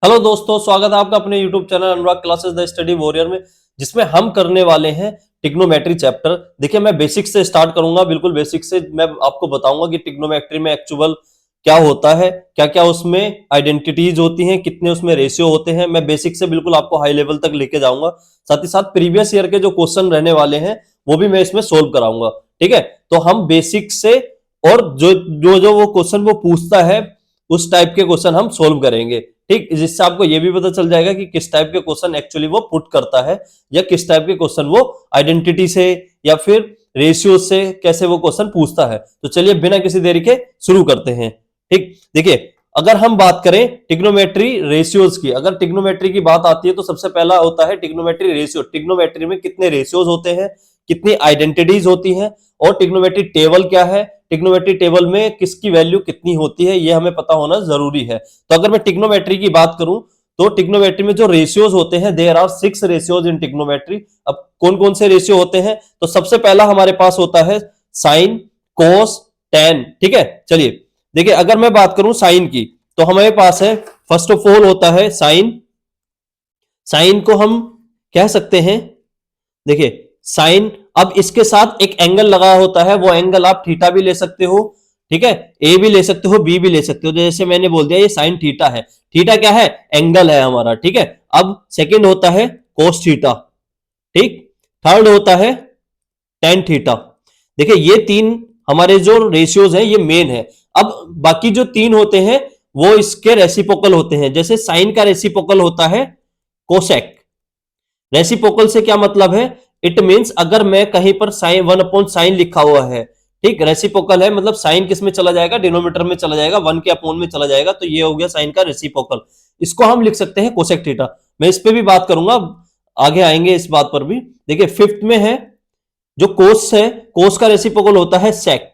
Hello दोस्तों, स्वागत है आपका अपने YouTube channel Anurag classes the study warrior में, जिसमें हम करने वाले हैं ट्रिग्नोमेट्री चैप्टर। देखिए, मैं बेसिक से स्टार्ट करूंगा, बिल्कुल बेसिक से। मैं आपको बताऊंगा कि ट्रिग्नोमेट्री में एक्चुअल क्या होता है, क्या क्या उसमें आइडेंटिटीज होती हैं, कितने उसमें रेशियो होते हैं। मैं बेसिक से बिल्कुल आपको हाई लेवल तक लेके जाऊंगा। साथ ही साथ प्रीवियस ईयर के जो क्वेश्चन रहने वाले हैं वो भी मैं इसमें सोल्व कराऊंगा। ठीक है, तो हम बेसिक से और जो जो जो वो क्वेश्चन वो पूछता है उस टाइप के क्वेश्चन हम सोल्व करेंगे। ठीक, जिससे आपको ये भी पता चल जाएगा कि किस टाइप के क्वेश्चन एक्चुअली वो पुट करता है, या किस टाइप के क्वेश्चन वो आइडेंटिटी से या फिर रेशियो से कैसे वो क्वेश्चन पूछता है। तो चलिए बिना किसी देरी के शुरू करते हैं। ठीक, देखिए, अगर हम बात करें ट्रिग्नोमेट्री रेशियोज की, अगर ट्रिग्नोमेट्री की बात आती है तो सबसे पहला होता है ट्रिग्नोमेट्री रेशियो। ट्रिग्नोमेट्री में कितने रेशियोज होते हैं, कितनी आइडेंटिटीज होती हैं, और ट्रिग्नोमेट्री टेबल क्या है, ट्रिग्नोमेट्री टेबल में किसकी वैल्यू कितनी होती है, ये हमें पता होना जरूरी है। तो अगर मैं ट्रिग्नोमेट्री की बात करूं तो ट्रिग्नोमेट्री में जो रेशियोज होते हैं, there are 6 ratios in trigonometry. अब कौन कौन से रेशियो होते हैं, तो सबसे पहला हमारे पास होता है साइन, कोस, टेन। ठीक है, चलिए देखिए, अगर मैं बात करूं साइन की तो हमारे पास है, फर्स्ट ऑफ ऑल होता है साइन। साइन को हम कह सकते हैं, देखिए साइन, अब इसके साथ एक एंगल लगा होता है, वो एंगल आप थीटा भी ले सकते हो। ठीक है, ए भी ले सकते हो, बी भी ले सकते हो। जैसे मैंने बोल दिया ये साइन थीटा है। थीटा क्या है, एंगल है हमारा। ठीक है, अब सेकंड होता है कोस थीटा। ठीक, थर्ड होता है टेन थीटा। देखिए, ये तीन हमारे जो रेशियोज हैं ये मेन है। अब बाकी जो तीन होते हैं वो इसके रेसिप्रोकल होते हैं। जैसे साइन का रेसिप्रोकल होता है कोसेक। रेसिप्रोकल से क्या मतलब है, इट मींस अगर मैं कहीं पर साइन 1/साइन लिखा हुआ है, ठीक, रेसिप्रोकल है मतलब साइन किस में चला जाएगा, डिनोमिनेटर में चला जाएगा, 1 के अपॉन में चला जाएगा, तो ये हो गया साइन का रेसिप्रोकल। इसको हम लिख सकते हैं कोसेक थीटा। मैं इस पे भी बात करूंगा, आगे आएंगे इस बात पर भी। देखिए, फिफ्थ में है जो कोस है, कोस का रेसिप्रोकल होता है सेक,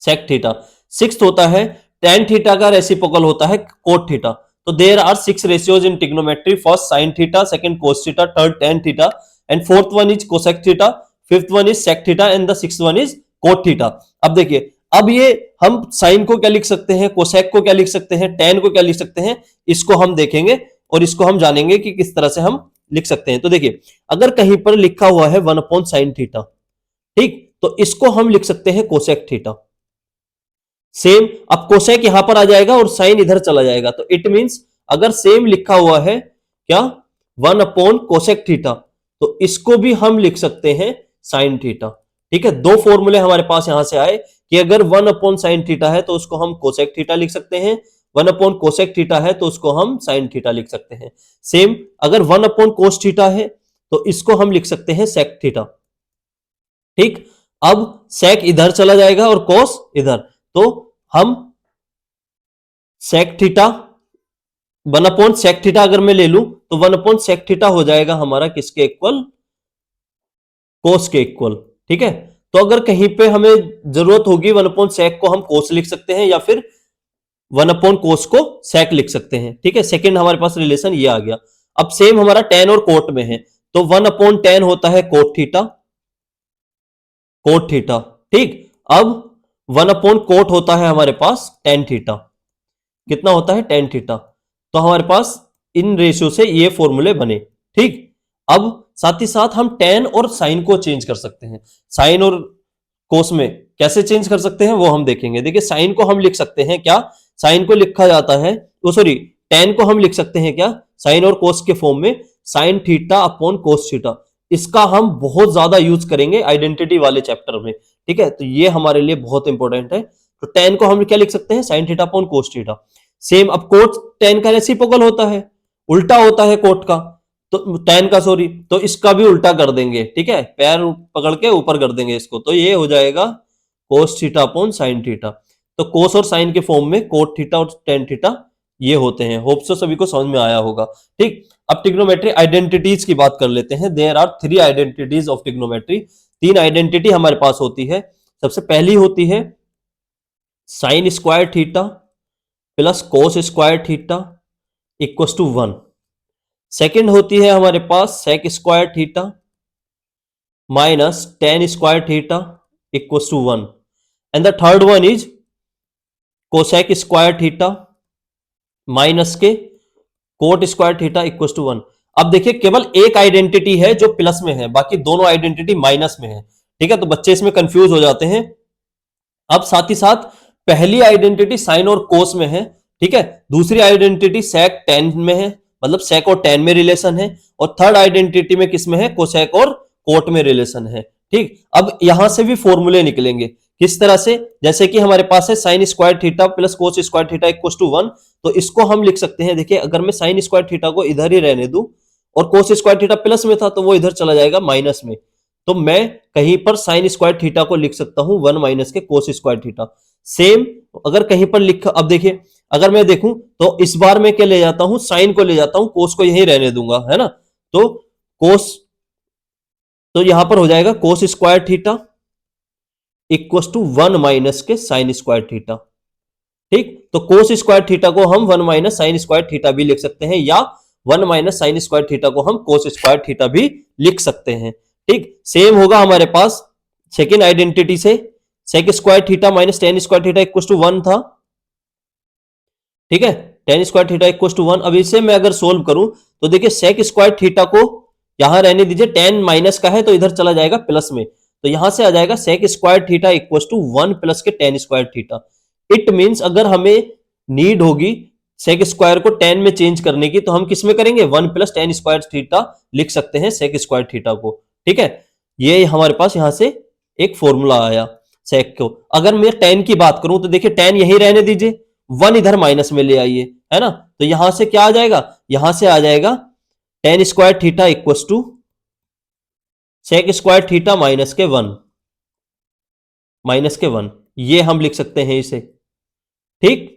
सेक थीटा। सिक्स्थ होता है टेन थीटा का रेसिप्रोकल होता है कोट थीटा। तो there are 6 ratios in trigonometry, first sine theta, second cos theta, third tan theta, and fourth one is cosec theta, fifth one is sec theta, and the sixth one is cot theta. अब देखिए, अब ये हम sign को क्या लिख सकते हैं, कोसेक को क्या लिख सकते हैं, टेन को क्या लिख सकते हैं, इसको हम देखेंगे और इसको हम जानेंगे कि किस तरह से हम लिख सकते हैं। तो देखिए, अगर कहीं पर लिखा हुआ है 1/साइन थीटा, ठीक, तो इसको हम लिख सकते हैं कोसेक थीटा। सेम, अब कोसेक यहां पर आ जाएगा और साइन इधर चला जाएगा, तो इट मींस अगर सेम लिखा हुआ है क्या, 1/कोसेक थीटा, तो इसको भी हम लिख सकते हैं साइन थीटा। ठीक है, दो फॉर्मूले हमारे पास यहां से आए कि अगर 1/साइन थीटा है तो उसको हम कोसेक थीटा लिख सकते हैं, 1/कोसेक थीटा है तो उसको हम साइन थीटा लिख सकते हैं। सेम, अगर 1/कोस थीटा है तो इसको हम लिख सकते हैं सेक थीटा। ठीक, अब सेक इधर चला जाएगा और कोस इधर, तो हम सेक थीटा 1/सेक थीटा अगर मैं ले लूं तो 1/सेक थीटा हो जाएगा हमारा किसके इक्वल, कोस के इक्वल। ठीक है, तो अगर कहीं पे हमें जरूरत होगी 1/सेक को हम कोस लिख सकते हैं, या फिर 1/कोस को सेक लिख सकते हैं। ठीक है, सेकंड हमारे पास रिलेशन ये आ गया। अब सेम हमारा टेन और कोट में है, तो 1/10 होता है कोट थीटा, कोट थीटा। ठीक, अब 1/कोट होता है हमारे पास टेन थीटा। कितना होता है, टेन थीटा। तो हमारे पास इन रेशियो से ये फॉर्मूले बने। ठीक, अब साथ ही साथ हम टेन और साइन को चेंज कर सकते हैं। साइन और कोस में कैसे चेंज कर सकते हैं वो हम देखेंगे। देखिए, साइन को हम लिख सकते हैं क्या, साइन को लिखा जाता है, वो सॉरी, टेन को हम लिख सकते हैं क्या, साइन और कोस के फॉर्म में, sine theta upon cos theta. इसका हम बहुत ज्यादा यूज करेंगे आइडेंटिटी वाले चैप्टर में। ठीक है, तो ये हमारे लिए बहुत इंपॉर्टेंट है। तो टेन को हम क्या लिख सकते हैं, sine theta upon cos theta. Same, अब कोट टेन का रेसिप्रोकल होता है, उल्टा होता है कोट का, तो टेन का सॉरी, तो इसका भी उल्टा कर देंगे। ठीक है, पैर पकड़ के ऊपर कर देंगे इसको, तो ये हो जाएगा cos theta upon sine theta. तो कोस और साइन के फॉर्म में कोट थीटा और टेन थीटा ये होते हैं। होप सो सभी को समझ में आया होगा। ठीक, अब ट्रिग्नोमेट्री आइडेंटिटीज की बात कर लेते हैं। There are 3 identities of trigonometry. 3 identity हमारे पास होती है। सबसे पहली होती है sine square theta plus cos square theta equal to 1। Second होती है हमारे पास sec square theta minus tan square theta equal to 1, and the third one is cosec square theta minus के cot square theta equal to 1। अब देखिए केवल एक identity है जो प्लस में है, बाकी दोनों आइडेंटिटी माइनस में है। ठीक है, तो बच्चे इसमें कंफ्यूज हो जाते हैं। अब साथ ही साथ पहली आइडेंटिटी साइन और कोस में है, ठीक है, दूसरी आइडेंटिटी सेक टेन में है, मतलब सेक और टेन में रिलेशन है, और थर्ड आइडेंटिटी में किस में है, कोसेक और कोट में रिलेशन है। ठीक, अब यहां से भी फॉर्मूले निकलेंगे किस तरह से, जैसे कि हमारे पास है sine square theta plus cos square theta equal to 1, तो इसको हम लिख सकते हैं। देखिए अगर मैं साइन स्क्वायर थीटा को इधर ही रहने दूं और कोस स्क्वायर थीटा प्लस में था तो वो इधर चला जाएगा माइनस में, तो मैं कहीं पर साइन स्क्वायर थीटा को लिख सकता हूं 1 माइनस के कोस स्क्वायर थीटा। सेम अगर कहीं पर लिखा, अब देखिए अगर मैं देखूं तो इस बार मैं क्या ले जाता हूं, साइन को ले जाता हूं, कोस को यहीं रहने दूंगा, है ना। तो कोस, तो यहां पर हो जाएगा cos square theta equal to 1 minus के साइन स्क्वायर थीटा। ठीक, तो कोस स्क्वायर थीटा को हम 1 माइनस साइन स्क्वायर थीटा भी लिख सकते हैं, या 1 माइनस साइन स्क्वायर थीटा को हम कोस स्क्वायर थीटा भी लिख सकते हैं। ठीक, सेम होगा हमारे पास सेकेंड आइडेंटिटी से, sec square theta minus tan square theta equal to 1 था। ठीक है, tan square theta equal to 1। अब इसे मैं अगर सोल्व करूं तो देखिए सेक स्क्वायर थीटा को यहां रहने दीजिए, टेन माइनस का है तो इधर चला जाएगा प्लस में, तो यहां से आ जाएगा sec square theta equal to 1 plus के tan square theta. It means अगर हमें नीड होगी सेक स्क्वायर को टेन में चेंज करने की तो हम किस में करेंगे, 1 प्लस टेन स्क्वायर थीटा लिख सकते हैं सेक स्क्वायर थीटा को। ठीक है, ये हमारे पास यहां से एक फॉर्मूला आया सेक को। अगर मैं टेन की बात करूं तो देखिए टेन यही रहने दीजिए, 1 इधर माइनस में ले आइए, है ना, तो यहां से क्या आ जाएगा, यहां से आ जाएगा tan square theta equal to sec square theta minus के 1, माइनस के 1, ये हम लिख सकते हैं इसे। ठीक,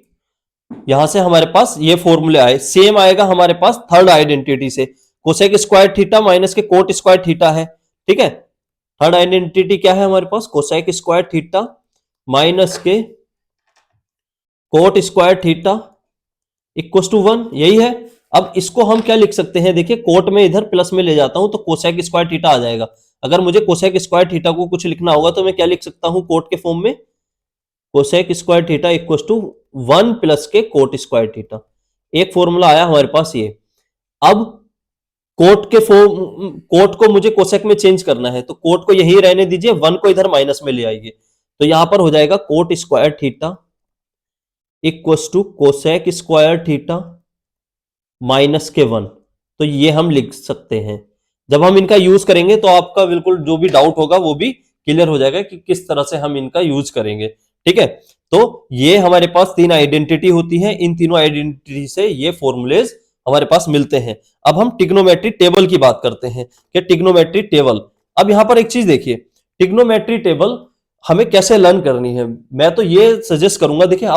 यहां से हमारे पास ये फॉर्मूले आए। सेम आएगा हमारे पास थर्ड आइडेंटिटी से, कोसेक स्क्वायर थीटा माइनस के कोट स्क्वायर थीटा है। ठीक है, थर्ड आइडेंटिटी क्या है हमारे पास, कोसेक स्क्वायर थीटा माइनस के cot square theta equal to 1, यही है। अब इसको हम क्या लिख सकते हैं, देखिए कोट में इधर प्लस में ले जाता हूं तो कोसेक स्क्वायर थीटा आ जाएगा। अगर मुझे कोसेक स्क्वायर थीटा को कुछ लिखना होगा तो मैं क्या लिख सकता हूं कोट के फॉर्म में, cosec square theta equal to 1 plus के कोट स्क्वायर थीटा। एक फॉर्मूला आया हमारे पास ये। अब कोट के फॉर्म, कोट को मुझे कोसेक में चेंज करना है तो कोट को यही रहने दीजिए, 1 को इधर माइनस में ले आइए, तो यहां पर हो जाएगा cot square theta equal to cosec square theta minus के 1। तो ये हम लिख सकते हैं। जब हम इनका यूज करेंगे तो आपका बिल्कुल जो भी डाउट होगा वो भी क्लियर हो जाएगा कि किस तरह से हम इनका यूज करेंगे। ठीक है, तो ये हमारे पास तीन आइडेंटिटी होती है, इन तीनों आइडेंटिटी से ये फॉर्मूलेज हमारे पास मिलते हैं। अब हम ट्रिग्नोमेट्री टेबल की बात करते हैं कि ट्रिग्नोमेट्री टेबल, अब यहां पर एक चीज देखिए, ट्रिग्नोमेट्री टेबल हमें कैसे लर्न करनी है। मैं तो ये सजेस्ट करूंगा, देखिए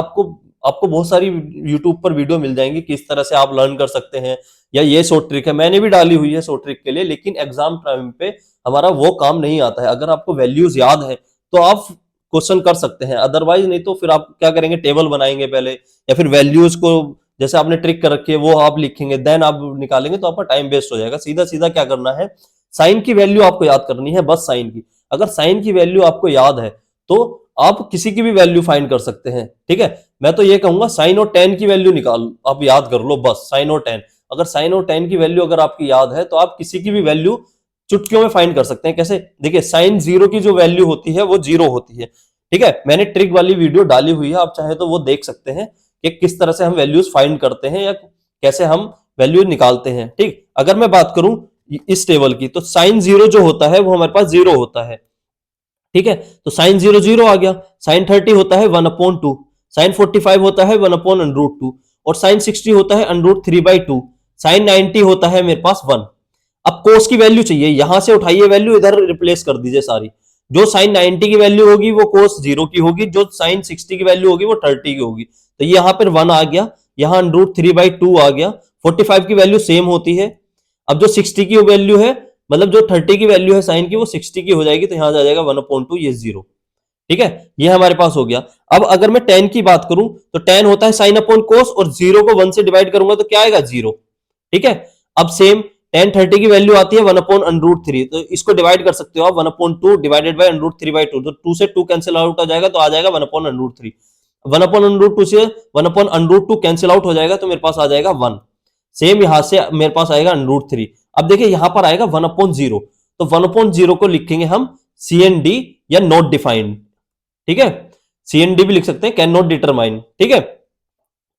आपको बहुत सारी यूट्यूब पर वीडियो मिल जाएंगी किस तरह से आप लर्न कर सकते हैं, या ये शॉर्ट ट्रिक है, मैंने भी डाली हुई है शॉर्ट ट्रिक के लिए, लेकिन एग्जाम टाइम पे हमारा वो काम नहीं आता है। अगर आपको वैल्यूज याद है तो आप क्वेश्चन कर सकते हैं, अदरवाइज नहीं तो फिर आप क्या करेंगे, टेबल बनाएंगे पहले, या फिर वैल्यूज को जैसे आपने ट्रिक कर रखी है वो आप लिखेंगे, देन आप निकालेंगे, तो आपका टाइम वेस्ट हो जाएगा। सीधा सीधा क्या करना है, साइन की वैल्यू आपको याद करनी है, बस साइन की। अगर साइन की वैल्यू आपको याद है तो आप किसी की भी वैल्यू फाइंड कर सकते हैं। ठीक है, मैं तो ये कहूंगा साइन और टेन की वैल्यू निकाल, आप याद कर लो, बस साइन और टेन। अगर साइन और टेन की वैल्यू अगर आपकी याद है तो आप किसी की भी वैल्यू चुटकियों में फाइंड कर सकते हैं। कैसे, देखिए साइन जीरो की जो वैल्यू होती है वो जीरो होती है। ठीक है, मैंने ट्रिक वाली वीडियो डाली हुई है, आप चाहे तो वो देख सकते हैं कि किस तरह से हम वैल्यूज फाइंड करते हैं या कैसे हम वैल्यू निकालते हैं। ठीक, अगर मैं बात करूं इस टेबल की तो साइन जीरो जो होता है वो हमारे पास जीरो होता है। ठीक है, तो साइन जीरो जीरो आ गया, साइन 30 होता है 1/2, साइन 45 होता है 1/√2, और साइन 60 होता है √3/2, साइन 90 होता है मेरे पास 1। अब कोस की वैल्यू चाहिए, यहां से उठाइए वैल्यू, इधर रिप्लेस कर दीजिए सारी। जो साइन 90 की वैल्यू होगी वो कोस 0 की होगी, जो साइन 60 की वैल्यू होगी वो 30 की होगी। तो यहाँ पर 1 आ गया, यहाँ √3/2 आ गया। 45 की वैल्यू सेम होती है। अब जो 60 की वैल्यू है, मतलब जो 30 की वैल्यू है साइन की, वो 60 की हो जाएगी, तो यहां आ जाएगा 1/2, ये 0। ठीक है, ये हमारे पास हो गया। अब अगर मैं tan की बात करूं तो tan होता है साइन अपॉन कोस, और 0 को 1 से डिवाइड करूंगा तो क्या आएगा, 0। ठीक है, अब सेम tan 30 की वैल्यू आती है 1/√3, तो इसको डिवाइड कर सकते हो आप, 1/2 डिवाइडेड बाय √3/2, तो 2 से 2 कैंसिल आउट हो जाएगा, तो आ जाएगा 1/√3। 1/√2 से 1/√2 कैंसिल आउट हो जाएगा, तो मेरे पास आ जाएगा 1। सेम यहां से मेरे पास आएगा √3। अब देखिए यहां पर आएगा 1/0, तो 1/0 को लिखेंगे हम CND या नॉट डिफाइंड, ठीक है। CND भी लिख सकते हैं, कैन नॉट डिटरमाइन, ठीक है।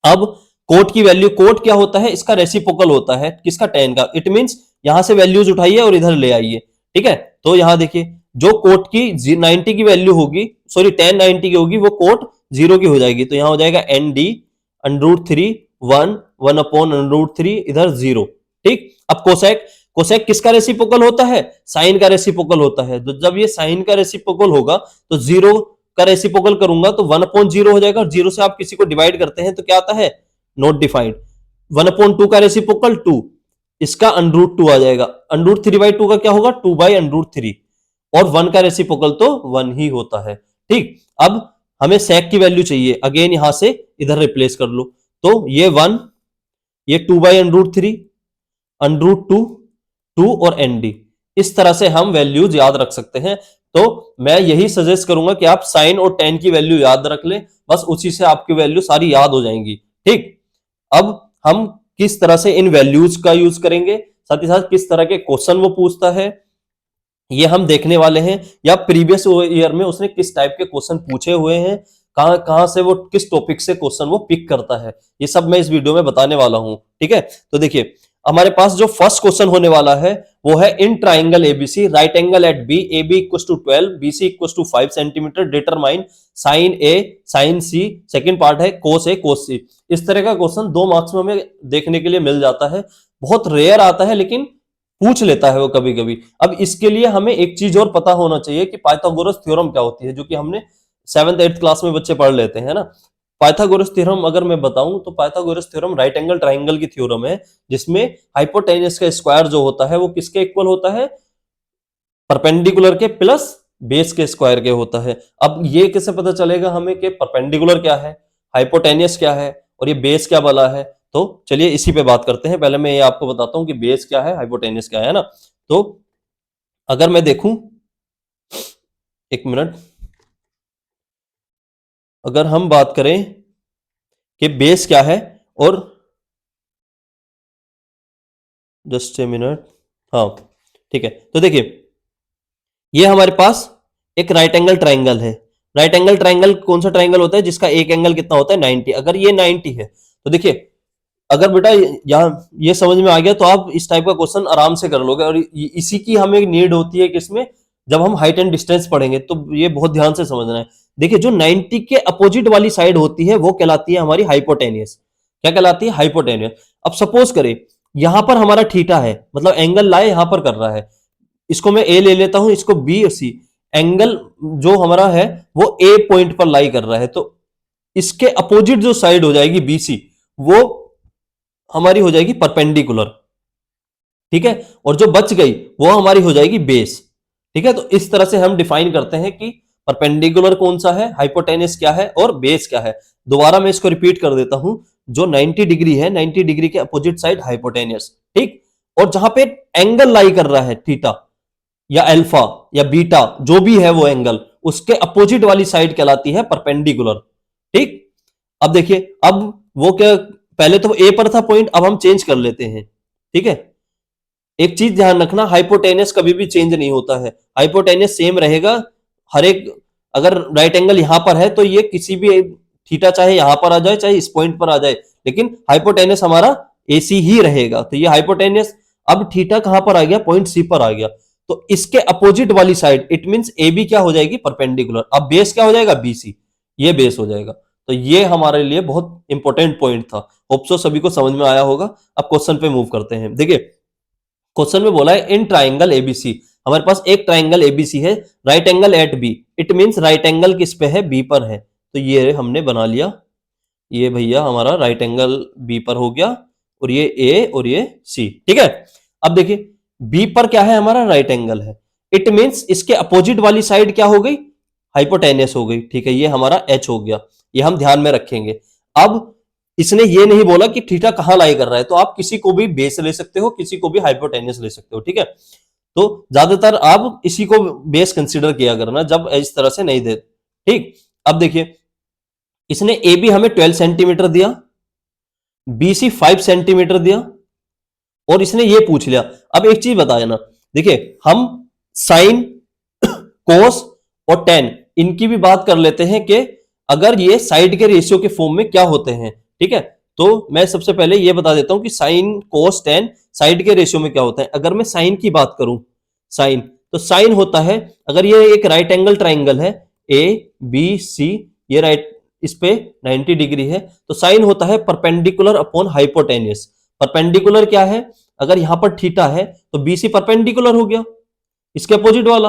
अब कोट की वैल्यू, कोट क्या होता है, इसका रेसिप्रोकल होता है किसका, tan का। इट मींस यहां से वैल्यूज उठाइए और इधर ले आइए, ठीक है। तो यहां देखिए जो कोट की 90 की वैल्यू होगी, सॉरी tan 90 की होगी, वो कोट 0 की हो जाएगी, तो यहां हो जाएगा ND √3 1/√3 इधर 0, ठीक। अब कोसेक, कोसेक किसका रेसिप्रोकल होता है, साइन का रेसिप्रोकल होता है। तो जब ये साइन का रेसिप्रोकल होगा तो 0 का रेसिप्रोकल करूंगा तो 1/0 हो जाएगा, और 0 से आप किसी को डिवाइड करते हैं तो क्या आता है, नॉट डिफाइंड। 1/2 का रेसिप्रोकल 2, इसका √2 आ जाएगा। √3/2 का क्या होगा, 2/√3, और 1 का रेसिप्रोकल तो 1 ही होता है, ठीक। अब हमें सेक की वैल्यू चाहिए, अगेन यहां से इधर रिप्लेस कर लो, तो ये 1, ये 2/√3, √2, 2 और ND, इस तरह से हम वैल्यूज याद रख सकते हैं। तो मैं यही सजेस्ट करूंगा कि आप साइन और tan की वैल्यू याद रख लें, बस उसी से आपकी वैल्यू सारी याद हो जाएंगी, ठीक। अब हम किस तरह से इन वैल्यूज का यूज करेंगे, साथ ही साथ किस तरह के क्वेश्चन वो पूछता है, ये हम देखने वाले हैं, या प्रीवियस ईयर में उसने किस टाइप के क्वेश्चन पूछे हुए हैं, कहां कहां से वो किस टॉपिक से क्वेश्चन वो पिक करता है, ये सब मैं इस वीडियो में बताने वाला हूं, ठीक है। तो देखिए हमारे पास जो फर्स्ट क्वेश्चन होने वाला है वो है, in triangle ABC right angle at B, A B equal to 12, BC equal to 5 centimetre, determine sine A sine C, second part है कोस ए कोस सी। इस तरह का क्वेश्चन 2 मार्क्स में हमें देखने के लिए मिल जाता है, बहुत रेयर आता है लेकिन पूछ लेता है वो कभी कभी। अब इसके लिए हमें एक चीज और पता होना चाहिए कि पाइथागोरस थ्योरम क्या होती है, जो कि हमने 7th 8th क्लास में बच्चे पढ़ लेते हैं ना। पाइथागोरस थ्योरम अगर मैं बताऊं तो Pythagoras theorem right angle triangle की थ्योरम है, जिसमें हाइपोटेन्यूस का स्क्वायर जो होता है वो किसके इक्वल होता है, परपेंडिकुलर के प्लस बेस के स्क्वायर के होता है। अब ये कैसे पता चलेगा हमें कि परपेंडिकुलर क्या है, हाइपोटेन्यूस क्या है और ये बेस क्या वाला है, तो चलिए इसी पे बात करते हैं। पहले मैं ये आपको बताता हूं कि बेस क्या है, हाइपोटेन्यूस क्या है ना। तो अगर मैं देखूं, एक मिनट, अगर हम बात करें कि बेस क्या है, और जस्ट ए मिनट, हाँ ठीक है। तो देखिए ये हमारे पास एक राइट एंगल ट्राइंगल है। राइट एंगल ट्राइंगल कौन सा ट्राइंगल होता है, जिसका एक एंगल कितना होता है, 90। अगर ये 90 है तो देखिए, अगर बेटा यहाँ ये समझ में आ गया तो आप इस टाइप का क्वेश्चन आराम से कर लोगे। और इसी की हमें नीड होती है किसमें, जब हम हाइट एंड डिस्टेंस पढ़ेंगे, तो ये बहुत ध्यान से समझना है। देखिए जो 90 के अपोजिट वाली साइड होती है वो कहलाती है हमारी हाइपोटेनियस। क्या कहलाती है, हाइपोटेनियस। अब सपोज करें यहां पर हमारा थीटा है, मतलब एंगल लाए यहां पर कर रहा है, इसको मैं ए ले लेता हूं, इसको बी और सी, एंगल जो हमारा है वो ए पॉइंट पर लाई कर रहा है, तो इसके अपोजिट जो साइड हो जाएगी BC, वो हमारी हो जाएगी परपेंडिकुलर, ठीक है। और जो बच गई वो हमारी हो जाएगी बेस, ठीक है। तो इस तरह से हम डिफाइन करते हैं कि परपेंडिकुलर कौन सा है, हाइपोटेनस क्या है और बेस क्या है। दोबारा मैं इसको रिपीट कर देता हूं, जो 90 डिग्री है, 90 डिग्री के अपोजिट साइड हाइपोटेनस, ठीक। और जहां पे एंगल लाई कर रहा है, थीटा या अल्फा या बीटा जो भी है वो एंगल, उसके अपोजिट वाली साइड कहलाती है परपेंडिकुलर, ठीक। अब देखिए, अब वो क्या, पहले तो ए पर था पॉइंट, अब हम चेंज कर लेते हैं, ठीक है। एक चीज ध्यान रखना, हाइपोटेनस कभी भी चेंज नहीं होता है, हाइपोटेनस सेम रहेगा हर एक। अगर राइट एंगल यहां पर है तो ये किसी भी थीटा चाहे यहां पर आ जाए चाहे इस पॉइंट पर आ जाए, लेकिन हाइपोटेनस हमारा AC ही रहेगा। तो ये हाइपोटेनस, अब थीटा कहां पर आ गया, पॉइंट C पर आ गया, तो इसके अपोजिट वाली साइड, इट मींस AB क्या हो जाएगी, परपेंडिकुलर। अब बेस क्या हो जाएगा, BC, ये बेस हो जाएगा। तो ये हमारे लिए बहुत इंपॉर्टेंट पॉइंट था, होप सो सभी को समझ में आया होगा। अब क्वेश्चन पे मूव करते हैं। देखिए क्वेश्चन में बोला है, इन ट्राइंगल ABC, हमारे पास एक ट्राइंगल ABC है, right angle at B, it means right angle किस पे है, B पर है। तो ये हमने बना लिया, ये भैया हमारा राइट एंगल B पर हो गया, और ये A और ये C, ठीक है। अब देखिए B पर क्या है, हमारा राइट एंगल है, इट मींस इसके अपोजिट वाली साइड क्या हो गई, हाइपोटेनस हो गई, ठीक है। ये हमारा H हो गया, ये हम ध्यान में रखेंगे। अब इसने ये नहीं बोला कि थीटा कहां लाई कर रहा है, तो आप किसी को भी बेस ले सकते हो, किसी को भी हाइपोटेनस ले सकते हो, ठीक है। तो ज्यादातर आप इसी को बेस कंसीडर किया करना जब इस तरह से नहीं दे, ठीक। अब देखिए इसने AB हमें 12 सेंटीमीटर दिया, BC 5 सेंटीमीटर दिया, और इसने ये पूछ लिया। अब एक चीज बताया ना, देखिए हम साइन, कोस और टेन इनकी भी बात कर लेते हैं कि अगर ये साइड के रेशियो के फॉर्म में क्या होते हैं। ठीक है, तो मैं सबसे पहले ये बता देता हूं कि साइन, कोस, टेन साइड के रेशियो में क्या होता है। अगर मैं साइन की बात करूं, साइन, तो साइन होता है, अगर ये एक राइट एंगल ट्राइंगल है ए बी सी, ये राइट, इस पे 90 डिग्री है, तो साइन होता है परपेंडिकुलर अपॉन हाइपोटेन्यूस। परपेंडिकुलर क्या है, अगर यहां पर थीटा है तो बीसी परपेंडिकुलर हो गया इसके अपोजिट वाला,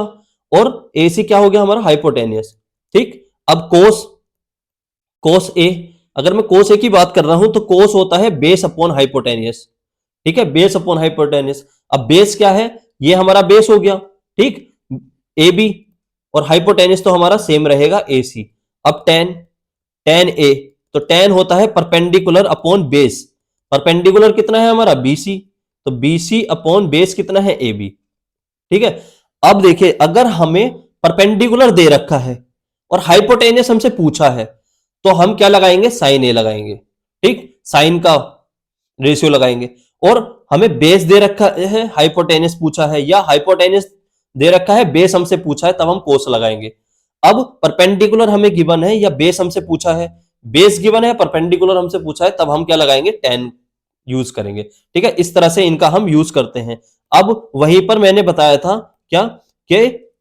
और एसी क्या हो गया हमारा, हाइपोटेन्यूस। ठीक, अब कोस, कोस ए, अगर मैं कोस ए की बात कर रहा हूं तो कोस होता है बेस अपॉन हाइपोटेन्यूस। ठीक है, बेस अपॉन हाइपोटेन्यूस। अब बेस क्या है, ये हमारा बेस हो गया। ठीक, ए बी, और हाइपोटेन्यूस तो हमारा सेम रहेगा ए सी। अब टेन, टेन ए, तो टेन होता है परपेंडिकुलर अपॉन बेस। परपेंडिकुलर कितना है हमारा, बीसी, तो बीसी अपॉन बेस कितना है, ए बी। ठीक है, अब देखिए अगर हमें परपेंडिकुलर दे रखा है और हाइपोटेन्यूस हमसे पूछा है, तो हम क्या लगाएंगे, साइन ए लगाएंगे। ठीक, साइन का रेशियो लगाएंगे। और हमें बेस दे रखा है, हाइपोटेन्यूस पूछा है, या हाइपोटेन्यूस दे रखा है, बेस हमसे पूछा है, तब हम कोस लगाएंगे। अब परपेंडिकुलर हमें गिवन है या बेस हमसे पूछा है, बेस गिवन है, परपेंडिकुलर हमसे पूछा है, तब हम क्या लगाएंगे, टेन यूज करेंगे। ठीक है, इस तरह से इनका हम यूज करते हैं। अब वहीं पर मैंने बताया था क्या, कि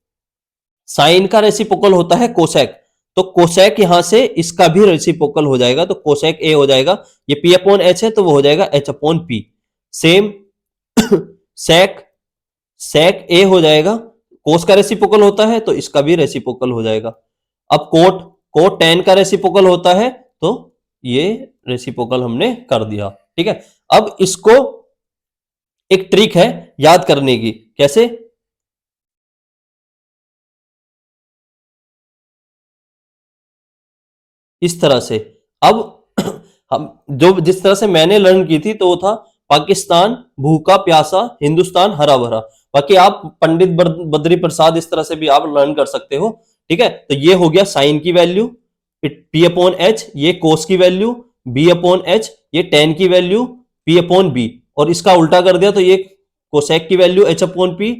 साइन का रेसिप्रोकल होता है कोसेक, तो कोसेक यहां से इसका भी रेसिप्रोकल हो जाएगा, तो कोसेक ए हो जाएगा, ये पी अपॉन एच है तो वो हो जाएगा एच अपॉन पी। सेम सेक, सेक ए हो जाएगा, कोस का रेसिप्रोकल होता है तो इसका भी रेसिप्रोकल हो जाएगा। अब कोट, कोट टेन का रेसिप्रोकल होता है, तो ये रेसिप्रोकल हमने कर दिया। ठीक है, अब इसको एक ट्रिक है याद करने की, कैसे, इस तरह से। अब हम जो जिस तरह से मैंने लर्न की थी तो वो था पाकिस्तान भूखा प्यासा, हिंदुस्तान हरा भरा। बाकी आप पंडित बद्री प्रसाद इस तरह से भी आप लर्न कर सकते हो। ठीक है, तो ये हो गया साइन की वैल्यू, पी अपॉन एच, ये कोस की वैल्यू, बी अपॉन एच, ये टेन की वैल्यू, पी अपॉन बी, और इसका उल्टा कर दिया तो ये कोसेक की वैल्यू एच अपॉन पी,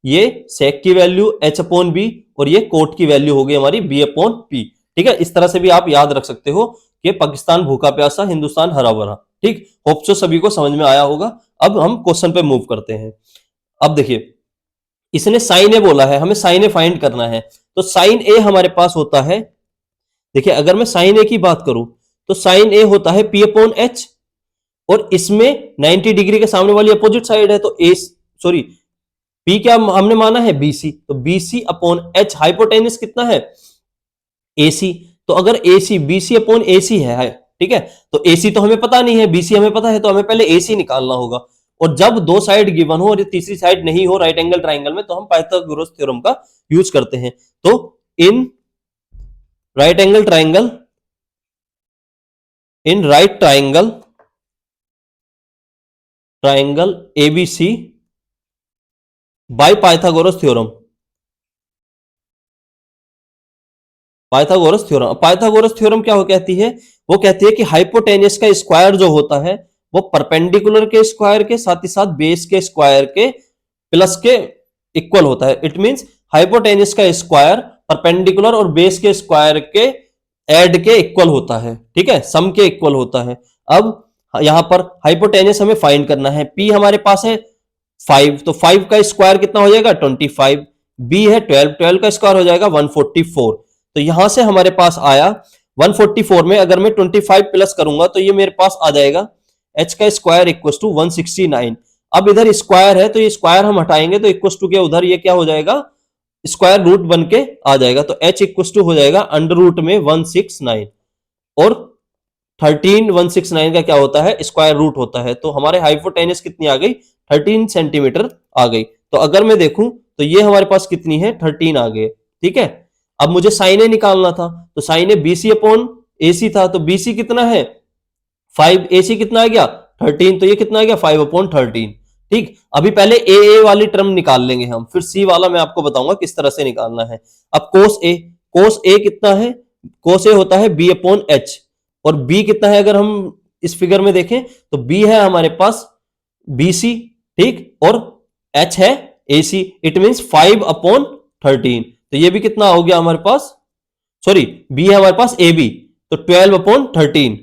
ये सेक की वैल्यू एच अपॉन बी, और ये कोट की वैल्यू हो गई हमारी बी अपॉन पी। ठीक है, इस तरह से भी आप याद रख सकते हो कि पाकिस्तान भूखा प्यासा, हिंदुस्तान हरा भरा। ठीक, होप सो सभी को समझ में आया होगा। अब हम क्वेश्चन पे मूव करते हैं। अब देखिए इसने साइन ए बोला है, हमें साइन ए फाइंड करना है, तो साइन ए हमारे पास होता है, देखिए अगर मैं साइन ए की बात करूं तो साइन ए होता है पी अपॉन एच, और इसमें 90 डिग्री के सामने वाली अपोजिट साइड है, तो ए, सॉरी, पी क्या हमने माना है, बीसी, तो बीसी अपॉन एच, हाइपोटेन्यूस कितना है, एसी, तो अगर एसी, बीसी अपॉन एसी है, ठीक है, तो एसी तो हमें पता नहीं है, बीसी हमें पता है, तो हमें पहले एसी निकालना होगा। और जब दो साइड गिवन हो और तीसरी साइड नहीं हो राइट एंगल ट्राइंगल में, तो हम पाइथागोरस थ्योरम का यूज करते हैं। तो in right angle triangle, in right triangle, triangle ABC by Pythagoras theorem, Pythagoras theorem, Pythagoras theorem क्या हो कहती है, वो कहती है कि हाइपोटेन्यूस का स्क्वायर जो होता है वो परपेंडिकुलर के स्क्वायर के साथ ही साथ बेस के स्क्वायर के प्लस के इक्वल होता है। इट मींस हाइपोटेन्यूस का स्क्वायर परपेंडिकुलर और बेस के स्क्वायर के एड के इक्वल होता है। ठीक है, सम के इक्वल होता है। अब यहां पर हाइपोटेन्यूस हमें फाइंड करना है, पी हमारे पास है 5, तो 5 का स्क्वायर कितना हो जाएगा 25, बी है 12, 12 का स्क्वायर हो जाएगा 144। तो यहां से हमारे पास आया 144 में अगर मैं 25 प्लस करूंगा तो ये मेरे पास आ जाएगा h का स्क्वायर इक्वल टू 169। अब इधर स्क्वायर है तो ये स्क्वायर हम हटाएंगे तो इक्वल टू के उधर ये क्या हो जाएगा, स्क्वायर रूट बन के आ जाएगा, तो h इक्वल टू हो जाएगा अंडर रूट में 169, और 13 169 का क्या होता है, स्क्वायर रूट होता है। तो हमारे हाइपोटेन्यूस कितनी आ गई, 13 सेंटीमीटर आ गई। तो अगर मैं देखूं तो ये हमारे पास कितनी है, 13 आ गए। ठीक है, अब मुझे साइन ए निकालना था, तो sine A BC upon AC था, तो बीसी कितना है 5, एसी कितना आ गया 13, तो ये कितना आ गया 5 अपॉन 13। ठीक, अभी पहले ए वाली टर्म निकाल लेंगे हम, फिर सी वाला मैं आपको बताऊंगा किस तरह से निकालना है। अब कोस ए, कोस ए कितना है, कोस ए होता है बी अपॉन एच, और बी कितना है अगर हम इस फिगर में देखें तो बी है हमारे पास BC, ठीक, और H है AC, इट मींस 5/13। तो ये भी कितना हो गया हमारे पास, सॉरी B है हमारे पास AB, तो 12/13।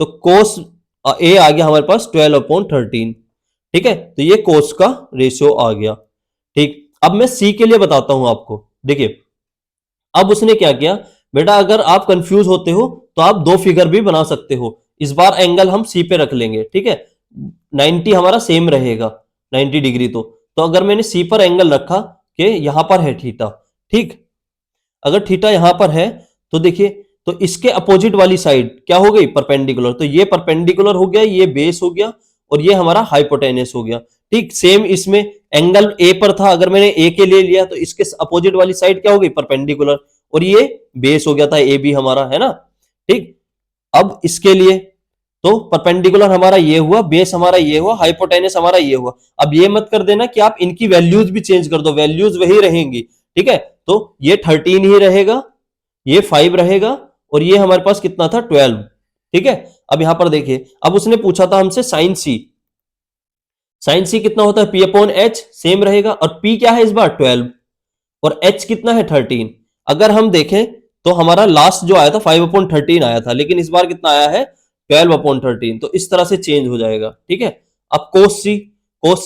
तो कोस A आ गया हमारे पास 12/13, ठीक है। तो ये कोस का रेशियो आ गया, ठीक। अब मैं C के लिए बताता हूं आपको। देखिए अब उसने क्या किया, बेटा अगर आप कंफ्यूज होते हो तो आप दो फिगर भी बना सकते हो। इस बार एंगल हम सी पे रख लेंगे, ठीक है, 90 हमारा सेम रहेगा, 90 डिग्री। तो अगर मैंने सी पर एंगल रखा कि यहां पर है थीटा, ठीक, अगर थीटा यहां पर है तो देखिए, तो इसके अपोजिट वाली साइड क्या हो गई, परपेंडिकुलर। तो ये परपेंडिकुलर हो गया, ये बेस हो गया, और ये हमारा हाइपोटेनस हो गया, ठीक। सेम इसमें एंगल ए पर था, अगर मैंने ए के लिए लिया तो इसके अपोजिट वाली साइड क्या हो गई, परपेंडिकुलर, और ये बेस हो गया था ए बी हमारा, है ना, ठीक। अब इसके लिए तो परपेंडिकुलर हमारा ये हुआ, बेस हमारा ये हुआ, हाइपोटेनस हमारा ये हुआ। अब ये मत कर देना कि आप इनकी वैल्यूज भी चेंज कर दो, वैल्यूज वही रहेंगी, ठीक है। तो ये 13 ही रहेगा, ये 5 रहेगा, और ये हमारे पास कितना था, 12, ठीक है। अब यहां पर देखिए, अब उसने पूछा था हमसे साइन सी, साइन सी कितना होता है, P/H सेम रहेगा, और P क्या है इस बार 12, और H कितना है 13। अगर हम देखें तो हमारा लास्ट जो आया था 5/13 आया था, लेकिन इस बार कितना आया है 12/13। तो इस तरह से चेंज हो जाएगा, ठीक है। अब कोस सी, कोस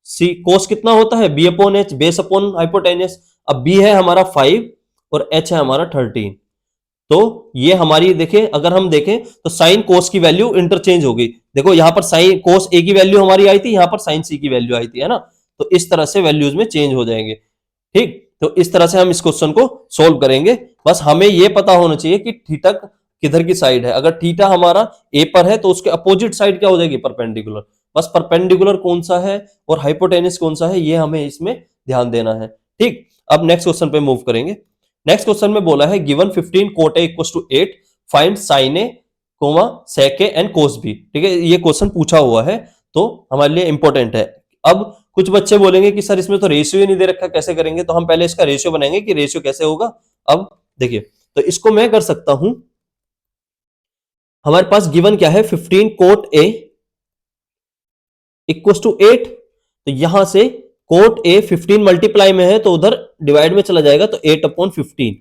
सी, कोस कितना होता है, B/H, बेस अपॉन हाइपोटेनस। अब B है हमारा 5 और H है हमारा 13। तो ये हमारी देखिए, अगर हम देखें तो साइन कोस की वैल्यू इंटरचेंज हो गई। देखो यहां पर साइन कोस ए की वैल्यू हमारी आई थी, यहां पर साइन सी की वैल्यू आई थी, है ना। तो इस तरह से वैल्यूज में चेंज हो जाएंगे, ठीक। तो इस तरह से हम इस क्वेश्चन को सोल्व करेंगे। बस हमें यह पता होना चाहिए कि थीटा किधर की साइड है। अगर थीटा हमारा ए पर है तो उसके अपोजिट साइड क्या हो जाएगी, परपेंडिकुलर। बस परपेंडिकुलर कौन सा है और हाइपोटेनस कौन सा है, ये हमें इसमें ध्यान देना है, ठीक। अब नेक्स्ट क्वेश्चन पे मूव करेंगे। नेक्स्ट क्वेश्चन में बोला है given 15 cot A equals to 8, find sine A comma sec A and cos B, ठीक है। ये क्वेश्चन पूछा हुआ है तो हमारे लिए इंपॉर्टेंट है। अब कुछ बच्चे बोलेंगे कि सर इसमें तो रेशियो ही नहीं दे रखा, कैसे करेंगे। तो हम पहले इसका रेशियो बनाएंगे कि रेशियो कैसे होगा। अब देखिए, तो इसको मैं कर सकता हूं, हमारे पास गिवन क्या है, 15 कोट ए इक्वल्स टू 8। तो यहां से कोट ए 15 मल्टीप्लाई में है तो उधर डिवाइड में चला जाएगा, तो 8/15।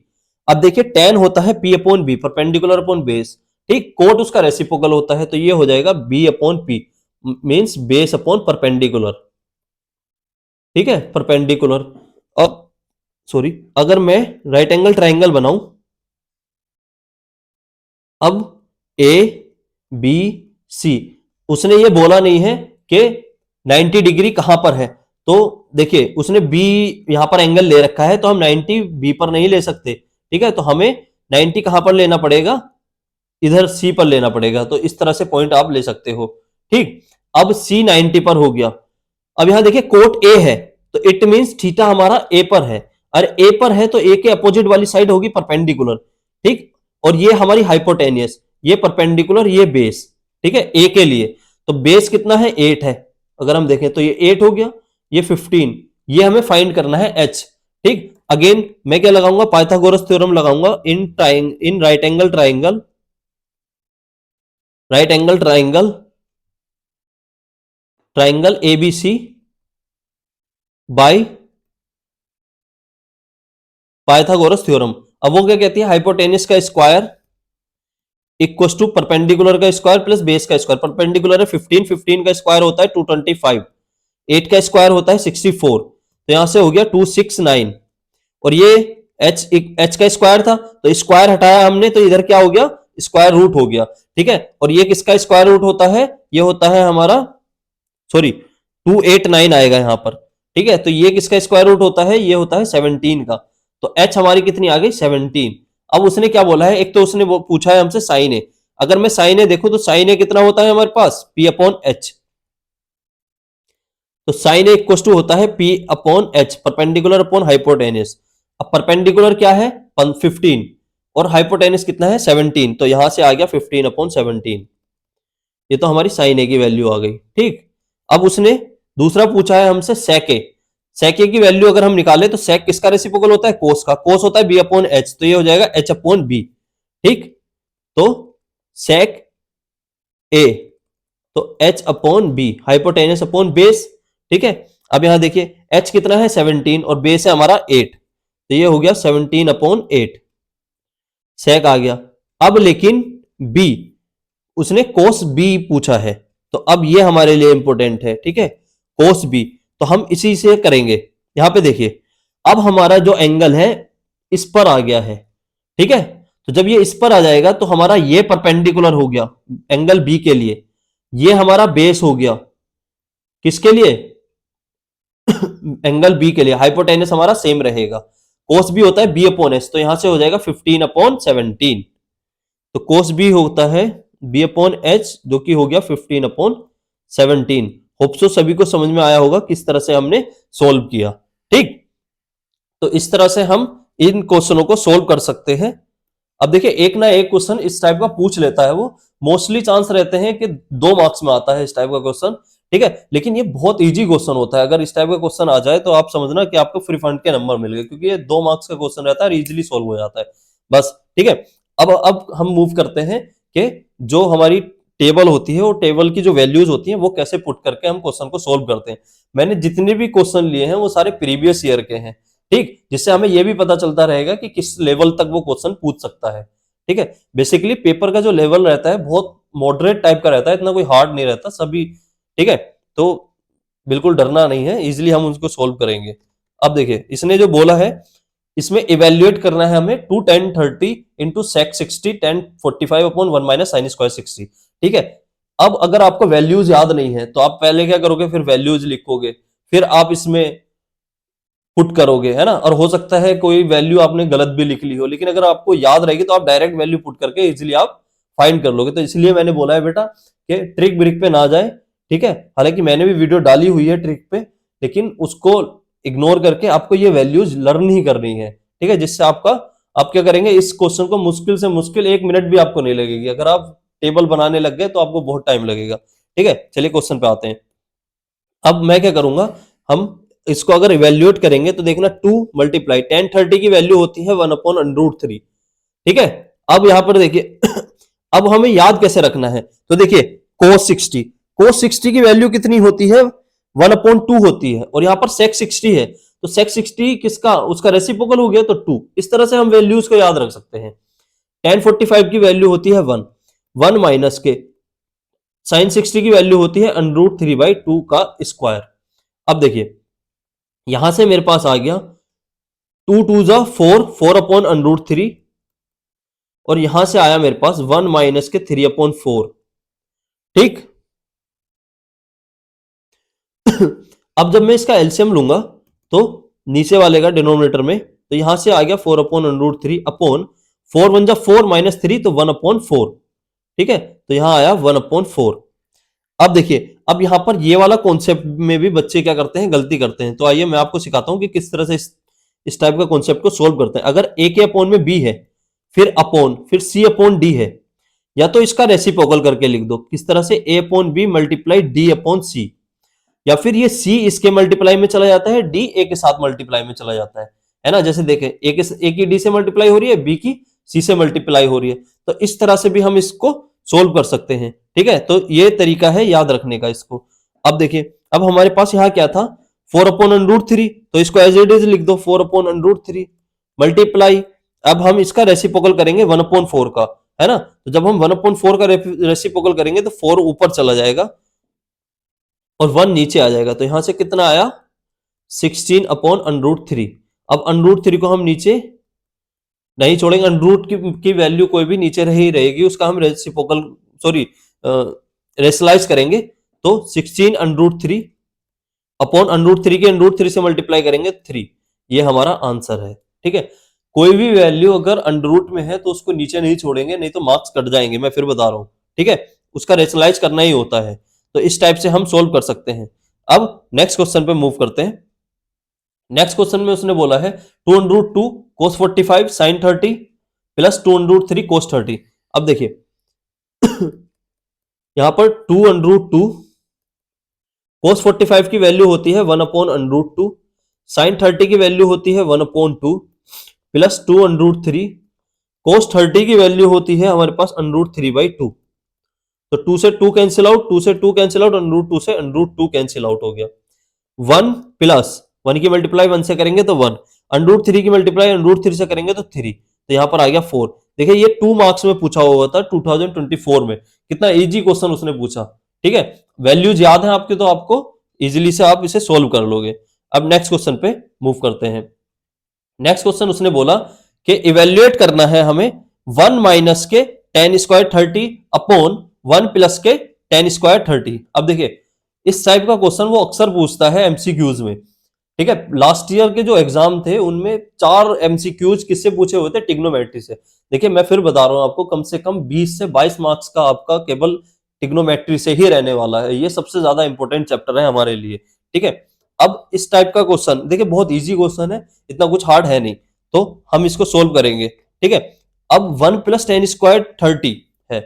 अब देखिए tan होता है P/B, परपेंडिकुलर अपॉन बेस, ठीक। कोट उसका रेसिप्रोकल होता है, तो ये हो जाएगा B/P, means base upon perpendicular, ठीक है, परपेंडिकुलर। अब सॉरी, अगर मैं राइट एंगल ट्राइंगल बनाऊं, अब ए बी सी, उसने ये बोला नहीं है कि 90 डिग्री कहां पर है। तो देखिए उसने बी यहां पर एंगल ले रखा है, तो हम 90 बी पर नहीं ले सकते, ठीक है। तो हमें 90 कहां पर लेना पड़ेगा, इधर सी पर लेना पड़ेगा। तो इस तरह से पॉइंट आप ले सकते हो, ठीक। अब सी 90 पर हो गया। अब यहां देखिए कोट ए है, तो इट मींस थीटा हमारा ए पर है, और ए पर है तो ए के अपोजिट वाली साइड होगी परपेंडिकुलर, ठीक। और ये हमारी हाइपोटेनियस, ये परपेंडिकुलर, ये बेस, ठीक है, ए के लिए। तो बेस कितना है, 8 है। अगर हम देखें तो ये 8 हो गया, ये 15, ये हमें फाइंड करना है एच, ठीक। अगेन मैं क्या लगाऊंगा, पाइथागोरस थ्योरम लगाऊंगा in right angle triangle, right angle triangle, triangle ABC by Pythagoras theorem. अब वो क्या कहती है, हाइपोटेनस का स्क्वायर इक्वल टू परपेंडिकुलर का स्क्वायर प्लस बेस का स्क्वायर। परपेंडिकुलर है 15, 15 का स्क्वायर होता है 225, 8 का स्क्वायर होता है 64, तो यहां से हो गया 269। और ये एच का स्क्वायर था, तो स्क्वायर हटाया हमने, तो इधर क्या हो गया, स्क्वायर रूट हो गया, ठीक है। और ये किसका स्क्वायर रूट होता है, ये होता है हमारा, सॉरी 289 आएगा यहां पर, ठीक है। तो ये किसका स्क्वायर रूट होता है, ये होता है 17 का। तो एच हमारी कितनी आ गई, 17। अब उसने क्या बोला है, एक तो उसने वो पूछा है हमसे साइन ए। अगर मैं साइन ए देखूं तो साइन ए कितना होता है हमारे पास, P/H। तो साइन ए इक्वल टू होता है P/H, परपेंडिकुलर अपॉन हाइपोटेनस। अब परपेंडिकुलर क्या है 15 और हाइपोटेनस कितना है 17, तो यहां से आ गया 15/17। ये तो हमारी साइन ए की वैल्यू आ गई, ठीक। अब उसने दूसरा पूछा है हमसे सेक ए। सेक ए की वैल्यू अगर हम निकाले तो सेक किसका रेसिप्रोकल होता है, कोस का। कोस होता है B/H, तो ये हो जाएगा H/B, ठीक। तो सेक ए, तो h upon B, hypotenuse upon base. ठीक है, अब यहां देखिए h कितना है 17 और बेस है हमारा 8, तो ये हो गया 17 अपॉन 8, सेक आ गया। अब लेकिन b, उसने कोस बी पूछा है, तो अब ये हमारे लिए इंपॉर्टेंट है। ठीक है, कोस बी, तो हम इसी से करेंगे। यहां पे देखिए अब हमारा जो एंगल है इस पर आ गया है। ठीक है, तो जब ये इस पर आ जाएगा तो हमारा ये परपेंडिकुलर हो गया एंगल बी के लिए, ये हमारा बेस हो गया किसके लिए एंगल बी के लिए, हाइपोटेनस हमारा सेम रहेगा। कोस बी होता है बी अपॉन एस, तो यहां से हो जाएगा 15 अपॉन 17, तो कोस बी होता है बी अपॉन एच, जो कि हो गया 15 अपॉन 17। होप सो सभी को समझ में आया होगा किस तरह से हमने सोल्व किया। ठीक, तो इस तरह से हम इन क्वेश्चनों को सोल्व कर सकते हैं। अब देखिए एक ना एक क्वेश्चन इस टाइप का पूछ लेता है, वो मोस्टली चांस रहते हैं कि 2 मार्क्स में आता है इस टाइप का क्वेश्चन। ठीक है, लेकिन ये बहुत इजी क्वेश्चन होता है, अगर इस टाइप का क्वेश्चन आ जाए तो आप समझना कि आपको फ्री फंड के नंबर मिल गए, क्योंकि ये 2 मार्क्स का क्वेश्चन रहता है और इजीली सोल्व हो जाता है बस। ठीक है, अब हम मूव करते हैं कि जो हमारी टेबल होती है, वो टेबल की जो वैल्यूज होती हैं वो कैसे पुट करके हम क्वेश्चन को सोल्व करते हैं। मैंने जितने भी क्वेश्चन लिए हैं वो सारे प्रीवियस ईयर के हैं। ठीक, जिससे हमें यह भी पता चलता रहेगा कि किस लेवल तक वो क्वेश्चन पूछ सकता है। ठीक है, बेसिकली पेपर का जो लेवल रहता है बहुत मॉडरेट टाइप का रहता है, इतना कोई हार्ड नहीं रहता सभी। ठीक है, तो बिल्कुल डरना नहीं है, इजीली हम उसको सोल्व करेंगे। अब देखिए इसने जो बोला है, इसमें इवेल्युएट करना है हमें 2 10 30 into sec 60 10 45 upon 1 minus sine square 60। ठीक है, अब अगर आपको वैल्यूज याद नहीं है तो आप पहले क्या करोगे, फिर वैल्यूज लिखोगे, फिर आप इसमें पुट करोगे, है ना। और हो सकता है कोई वैल्यू आपने गलत भी लिख ली हो, लेकिन अगर आपको याद रहेगी तो आप डायरेक्ट वैल्यू पुट करके इजीली आप फाइंड कर लोगे। तो इसलिए मैंने बोला है बेटा कि ट्रिक ब्रिक पे ना जाए। ठीक है, हालांकि मैंने भी वीडियो डाली हुई है ट्रिक पे, लेकिन उसको इग्नोर करके आपको ये वैल्यूज लर्न ही करनी है। ठीक है, जिससे आप क्या करेंगे, इस क्वेश्चन को मुश्किल से मुश्किल 1 मिनट भी आपको नहीं लगेगी। अगर आप टेबल बनाने लग गए तो आपको बहुत टाइम लगेगा। ठीक है, चलिए क्वेश्चन पे आते हैं। अब मैं क्या करूंगा, हम इसको अगर इवेल्युएट करेंगे तो देखना 2 मल्टीप्लाई 10 30 की वैल्यू होती है 1 अपॉन √3। ठीक है, अब यहां पर देखिए अब हमें याद कैसे रखना है, तो देखिए cos 60 की वैल्यू कितनी होती है 1 अपॉन 2 होती है, और यहां पर sec 60 है, तो sec 60 किसका, उसका रेसिप्रोकल हो गया तो 2। इस तरह से हम वैल्यूज को याद रख सकते हैं। tan 45 की वैल्यू होती है 1 माइनस के sin 60 की वैल्यू होती है √3/2 का स्क्वायर। अब देखिए यहां से मेरे पास आ गया 2 2 जा 4 अपॉन √3, और यहां से आया मेरे पास 1 माइनस के 3 अपॉन 4। ठीक अब जब मैं इसका एलसीएम लूंगा तो नीचे वाले का डिनोमिनेटर में, तो यहां से आ गया 4 अपॉन √3 अपॉन 4 1 जा 4 माइनस 3, तो 1 अपॉन 4। ठीक है, तो यहां आया 1 अपॉन 4। अब देखिए अब यहां पर ये वाला कॉन्सेप्ट में भी बच्चे क्या करते हैं, गलती करते हैं। तो आइए मैं आपको सिखाता हूं कि किस तरह से इस टाइप का कॉन्सेप्ट को सोल्व करते हैं। अगर ए के अपॉन में बी है, फिर अपॉन, फिर सी अपॉन डी है, या तो इसका रेसिप्रोकल करके लिख दो किस तरह से, A upon B multiply D upon C, या फिर ये सी इसके मल्टीप्लाई में चला जाता है, डी ए के साथ मल्टीप्लाई में चला जाता है ना। जैसे देखें ए की डी से मल्टीप्लाई हो रही है, बी की सी से मल्टीप्लाई हो रही है, तो इस तरह से भी हम इसको सोल्व कर सकते हैं। ठीक है, तो ये तरीका है याद रखने का इसको। अब देखिए अब हमारे पास यहां क्या था 4 अपॉन √3, तो इसको एज इट इज लिख दो 4 अपॉन √3 मल्टीप्लाई, अब हम इसका रेसिप्रोकल करेंगे 1 अपॉन 4 का, है ना। तो जब हम 1 अपॉन 4 का रेसिप्रोकल करेंगे तो 4 ऊपर चला जाएगा और 1 नीचे आ जाएगा, तो यहां से कितना आया 16 अपॉन √3। अब √3 को हम नीचे नहीं छोड़ेंगे, अंडरूट की वैल्यू कोई भी नीचे ही रहेगी, उसका हम रेसिप्रोकल रेशनलाइज करेंगे, तो 16 √3 अपॉन √3 के √3 से मल्टीप्लाई करेंगे 3, ये हमारा आंसर है। ठीक है, कोई भी वैल्यू अगर अंडरूट में है तो उसको नीचे नहीं छोड़ेंगे, नहीं तो मार्क्स कट जाएंगे, मैं फिर बता रहा हूं। ठीक है, उसका रेशनलाइज करना ही होता है, तो इस टाइप से हम सोल्व कर सकते हैं। अब नेक्स्ट क्वेश्चन पे मूव करते हैं। नेक्स्ट क्वेश्चन में उसने बोला है 2√2 cos 45 sin 30 प्लस 2√3 cos 30। अब देखिए यहां पर 2√2 cos 45 की वैल्यू होती है 1 अपॉन √2, sin 30 की वैल्यू होती है 1 अपॉन 2 प्लस 2√3 cos 30 की वैल्यू होती है हमारे पास √3/2। तो 2 से 2 कैंसिल आउट, 2 से 2 कैंसिल आउट, √2 से √2 कैंसिल आउट हो गया। 1 प्लस 1 की मल्टीप्लाई 1 से करेंगे तो 1, √3 की मल्टीप्लाई √3 से करेंगे तो 3, तो यहां पर आ गया 4। देखिए ये 2 मार्क्स में पूछा हुआ था 2024 में, कितना इजी क्वेश्चन उसने पूछा। ठीक है, वैल्यूज याद है आपके तो आपको इजीली से आप इसे सोल्व कर लोगे। अब नेक्स्ट क्वेश्चन पे मूव करते हैं। नेक्स्ट क्वेश्चन उसने बोला कि इवेल्युएट करना है हमें 1 माइनस के टेन स्क्वायर 30 अपॉन 1 प्लस के टेन स्क्वायर 30। अब देखिए इस टाइप का क्वेश्चन वो अक्सर पूछता है एमसीक्यूज में। ठीक है, लास्ट ईयर के जो एग्जाम थे उनमें 4 एमसीक्यूज किससे पूछे हुए थे, ट्रिग्नोमेट्री से। देखिए मैं फिर बता रहा हूं आपको, कम से कम 20 से 22 मार्क्स का आपका केवल ट्रिग्नोमेट्री से ही रहने वाला है। ये सबसे ज्यादा इंपॉर्टेंट चैप्टर है हमारे लिए। ठीक है, अब इस टाइप का क्वेश्चन देखिए बहुत इजी क्वेश्चन है, इतना कुछ हार्ड है नहीं, तो हम इसको सोल्व करेंगे। ठीक है, अब 1 प्लस टेन स्क्वायर 30 है।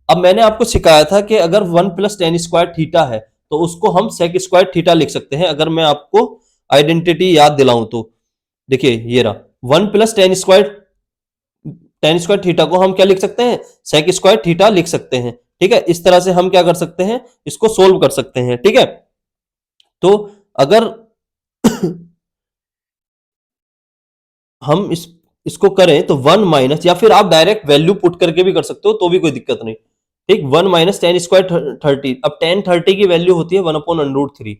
अब मैंने आपको सिखाया था कि अगर 1 प्लस टेन स्क्वायर थीटा है तो उसको हम सेक स्क्वायर थीटा लिख सकते हैं, अगर मैं आपको आइडेंटिटी याद दिलाऊं तो। देखिए ये रहा 1 प्लस टेन स्क्वायर थीटा को हम क्या लिख सकते हैं, सेक स्क्वायर थीटा लिख सकते हैं। ठीक है, इस तरह से हम क्या कर सकते हैं, इसको सोल्व कर सकते हैं। ठीक है, तो अगर हम इसको करें तो 1 माइनस, या फिर आप डायरेक्ट वैल्यू पुट करके भी कर सकते हो तो भी कोई दिक्कत नहीं। ठीक, 1 माइनस टेन स्क्वायर 30। अब टेन 30 की वैल्यू होती है 1 अपॉन √3,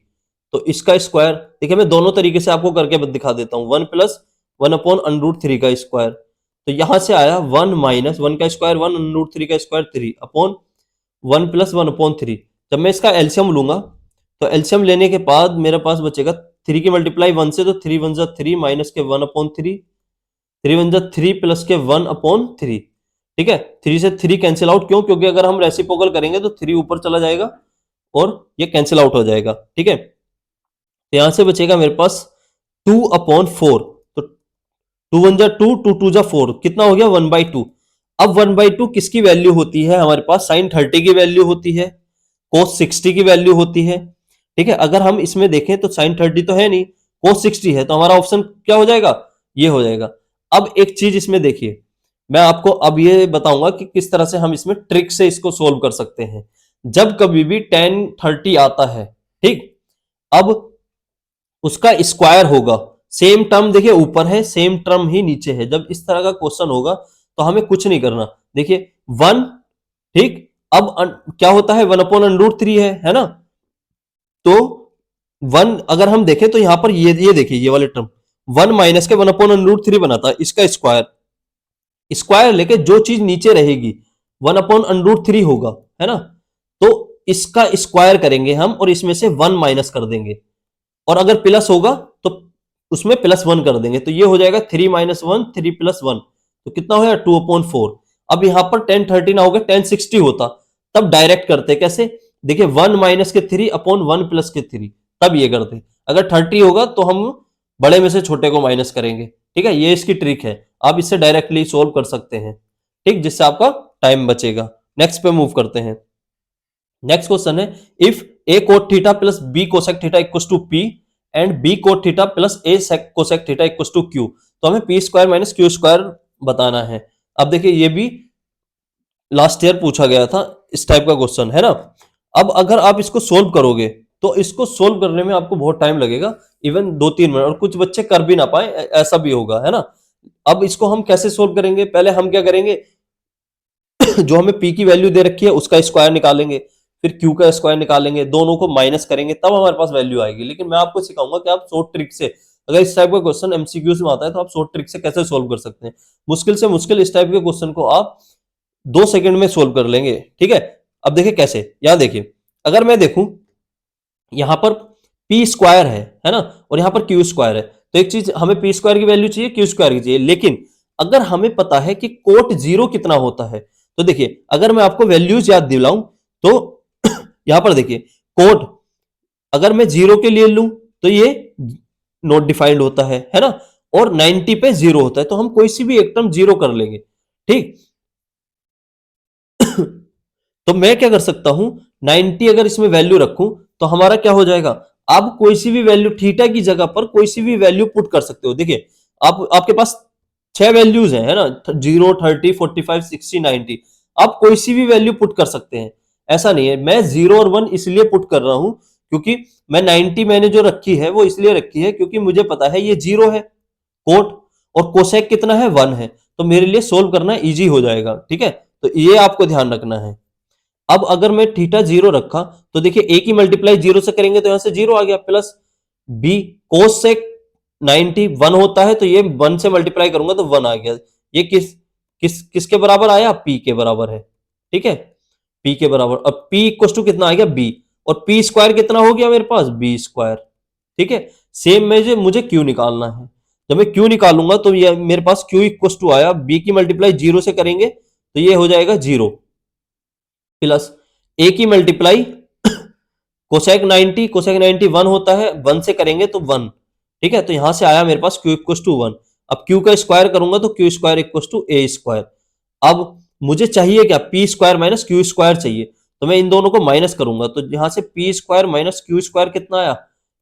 तो इसका स्क्वायर देखिए मैं दोनों तरीके से आपको करके दिखा देता हूं। 1 प्लस 1 अपॉन √3 का स्क्वायर, तो यहां से आया 1 माइनस 1 का स्क्वायर 1 √3 का स्क्वायर 3 अपॉन 1 प्लस 1 अपॉन 3। जब मैं इसका एलसीएम लूंगा तो एलसीएम लेने के बाद मेरे पास बचेगा 3 की मल्टीप्लाई 1 से, तो 3 1 जा 3 माइनस के 1 अपॉन 3, 3 1 जा 3 प्लस के 1 अपॉन 3। ठीक है, 3 से 3 कैंसिल आउट, क्यों, क्योंकि अगर हम रेसिप्रोकल करेंगे तो 3 ऊपर चला जाएगा और ये कैंसिल आउट हो जाएगा। ठीक है, तो यहां से बचेगा मेरे पास 2 अपॉन 4, तो 2 1 जा 2, 2 2 जा 4, कितना हो गया 1/2। अब 1/2 किसकी वैल्यू होती है हमारे पास, साइन 30 की वैल्यू होती है, कोस 60 की वैल्यू होती है। ठीक है, अगर हम इसमें देखें तो साइन 30 तो है नहीं, कोस 60 है, तो हमारा ऑप्शन क्या हो जाएगा, ये हो जाएगा। अब एक चीज इसमें देखिए, मैं आपको अब ये बताऊंगा कि किस तरह से हम इसमें ट्रिक से इसको सोल्व कर सकते हैं। जब कभी भी tan 30 आता है, ठीक, अब उसका स्क्वायर होगा, सेम टर्म देखिए ऊपर है, सेम टर्म ही नीचे है। जब इस तरह का क्वेश्चन होगा तो हमें कुछ नहीं करना। देखिए 1, ठीक, अब क्या होता है 1 अपॉन √3 है ना, तो 1 अगर हम देखें तो यहां पर ये देखिए ये वाले टर्म 1 माइनस के 1 अपॉन √3 बनाता है, इसका स्क्वायर, स्क्वायर लेके जो चीज नीचे रहेगी 1 अपॉन √3 होगा, है ना, तो इसका स्क्वायर करेंगे हम और इसमें से 1 माइनस कर देंगे, और अगर प्लस होगा तो उसमें +1 कर देंगे, तो ये हो जाएगा 3 - 1 3 + 1, तो कितना हो जाएगा 2/4। अब यहां पर tan 30 ना होगा tan 60 होता, तब डायरेक्ट करते कैसे, देखिए 1 माइनस के 3 अपॉन 1 प्लस के 3, तब ये करते। अगर 30 होगा तो हम बड़े में से छोटे को माइनस करेंगे। ठीक है, ये इसकी ट्रिक है, आप इससे डायरेक्टली सोल्व कर सकते हैं। ठीक, जिससे आपका टाइम बचेगा। नेक्स्ट पे मूव करते हैं। नेक्स्ट क्वेश्चन है, if a cot theta plus b cosec theta equals to p and b cot theta plus a sec cosec theta equals to q, तो हमें p square minus q square बताना है। अब देखिए ये भी लास्ट ईयर पूछा गया था, इस टाइप का क्वेश्चन है ना। अब अगर आप इसको सोल्व करोगे तो इसको सोल्व करने में आपको बहुत टाइम लगेगा, इवन 2-3 मिनट, और कुछ बच्चे कर भी ना पाए, ऐसा भी होगा, है ना। अब इसको हम कैसे सोल्व करेंगे, पहले हम क्या करेंगे जो हमें p की वैल्यू दे रखी है उसका स्क्वायर निकालेंगे, फिर q का स्क्वायर निकालेंगे, दोनों को माइनस करेंगे, तब हमारे पास वैल्यू आएगी। लेकिन मैं आपको सिखाऊंगा कि आप शॉर्ट ट्रिक से, अगर इस टाइप का क्वेश्चन एमसीक्यूज में आता है तो आप शॉर्ट ट्रिक से कैसे सोल्व कर सकते हैं। मुश्किल से मुश्किल इस टाइप के क्वेश्चन को आप 2 सेकंड में सोल्व कर लेंगे। ठीक है, अब देखिए कैसे, यहां देखिए अगर मैं देखूं यहां पर p स्क्वायर है ना, और यहां पर q स्क्वायर है, तो एक चीज हमें p स्क्वायर की वैल्यू चाहिए, q स्क्वायर की चाहिए। लेकिन अगर हमें पता है कि कोट 0 कितना होता है, तो देखिए अगर मैं आपको वैल्यूज याद दिलाऊं तो यहां पर देखिए कोट अगर मैं 0 के लिए लूं तो ये नॉट डिफाइंड होता है ना, और 90 पे 0 होता है, तो हम कोई सी भी एक टर्म 0 कर लेंगे। ठीक तो मैं क्या कर सकता हूं, 90 अगर इसमें वैल्यू रखूं तो हमारा क्या हो जाएगा, आप कोई सी भी वैल्यू थीटा की जगह पर कोई सी भी वैल्यू पुट कर सकते हो। देखिए आपके पास 6 वैल्यूज है ना, 0 30 45 60 90, आप कोई सी भी वैल्यू पुट कर सकते हैं। ऐसा नहीं है, मैं 0 और 1 इसलिए पुट कर रहा हूं क्योंकि मैं 90 मैंने जो रखी है वो इसलिए रखी है क्योंकि मुझे पता है ये 0 है कोट, और कोसेक कितना है 1 है, तो मेरे लिए सोल्व करना इजी हो जाएगा। ठीक है, तो ये आपको ध्यान रखना है। अब अगर मैं थीटा 0 रखा तो देखिए ए की मल्टीप्लाई 0 से करेंगे तो यहां से 0 आ गया, प्लस बी कोसेक 90 1 होता है तो ये 1 से मल्टीप्लाई करूंगा तो 1 आ गया। ये किसके बराबर आया, पी के बराबर है। ठीक है, पी के बराबर। अब पी इक्वल टू कितना आ गया, बी, और पी स्क्वायर कितना हो गया मेरे पास, बी स्क्वायर। ठीक है, सेम में मुझे क्यू निकालना है। जब मैं क्यू निकालूंगा तो ये मेरे पास क्यू इक्वल टू आया, बी की मल्टीप्लाई 0 से करेंगे तो ये हो जाएगा 0, प्लस ए की मल्टीप्लाई कोसेक 90, कोसेक 90 1 होता है, 1 से करेंगे तो 1। ठीक है, तो यहां से आया मेरे पास क्यू इक्वल टू 1। अब क्यू का स्क्वायर करूंगा तो Q square equal to A square. अब मुझे चाहिए क्या, P square minus Q square चाहिए, तो मैं इन दोनों को माइनस करूंगा तो यहां से P square minus Q square कितना आया,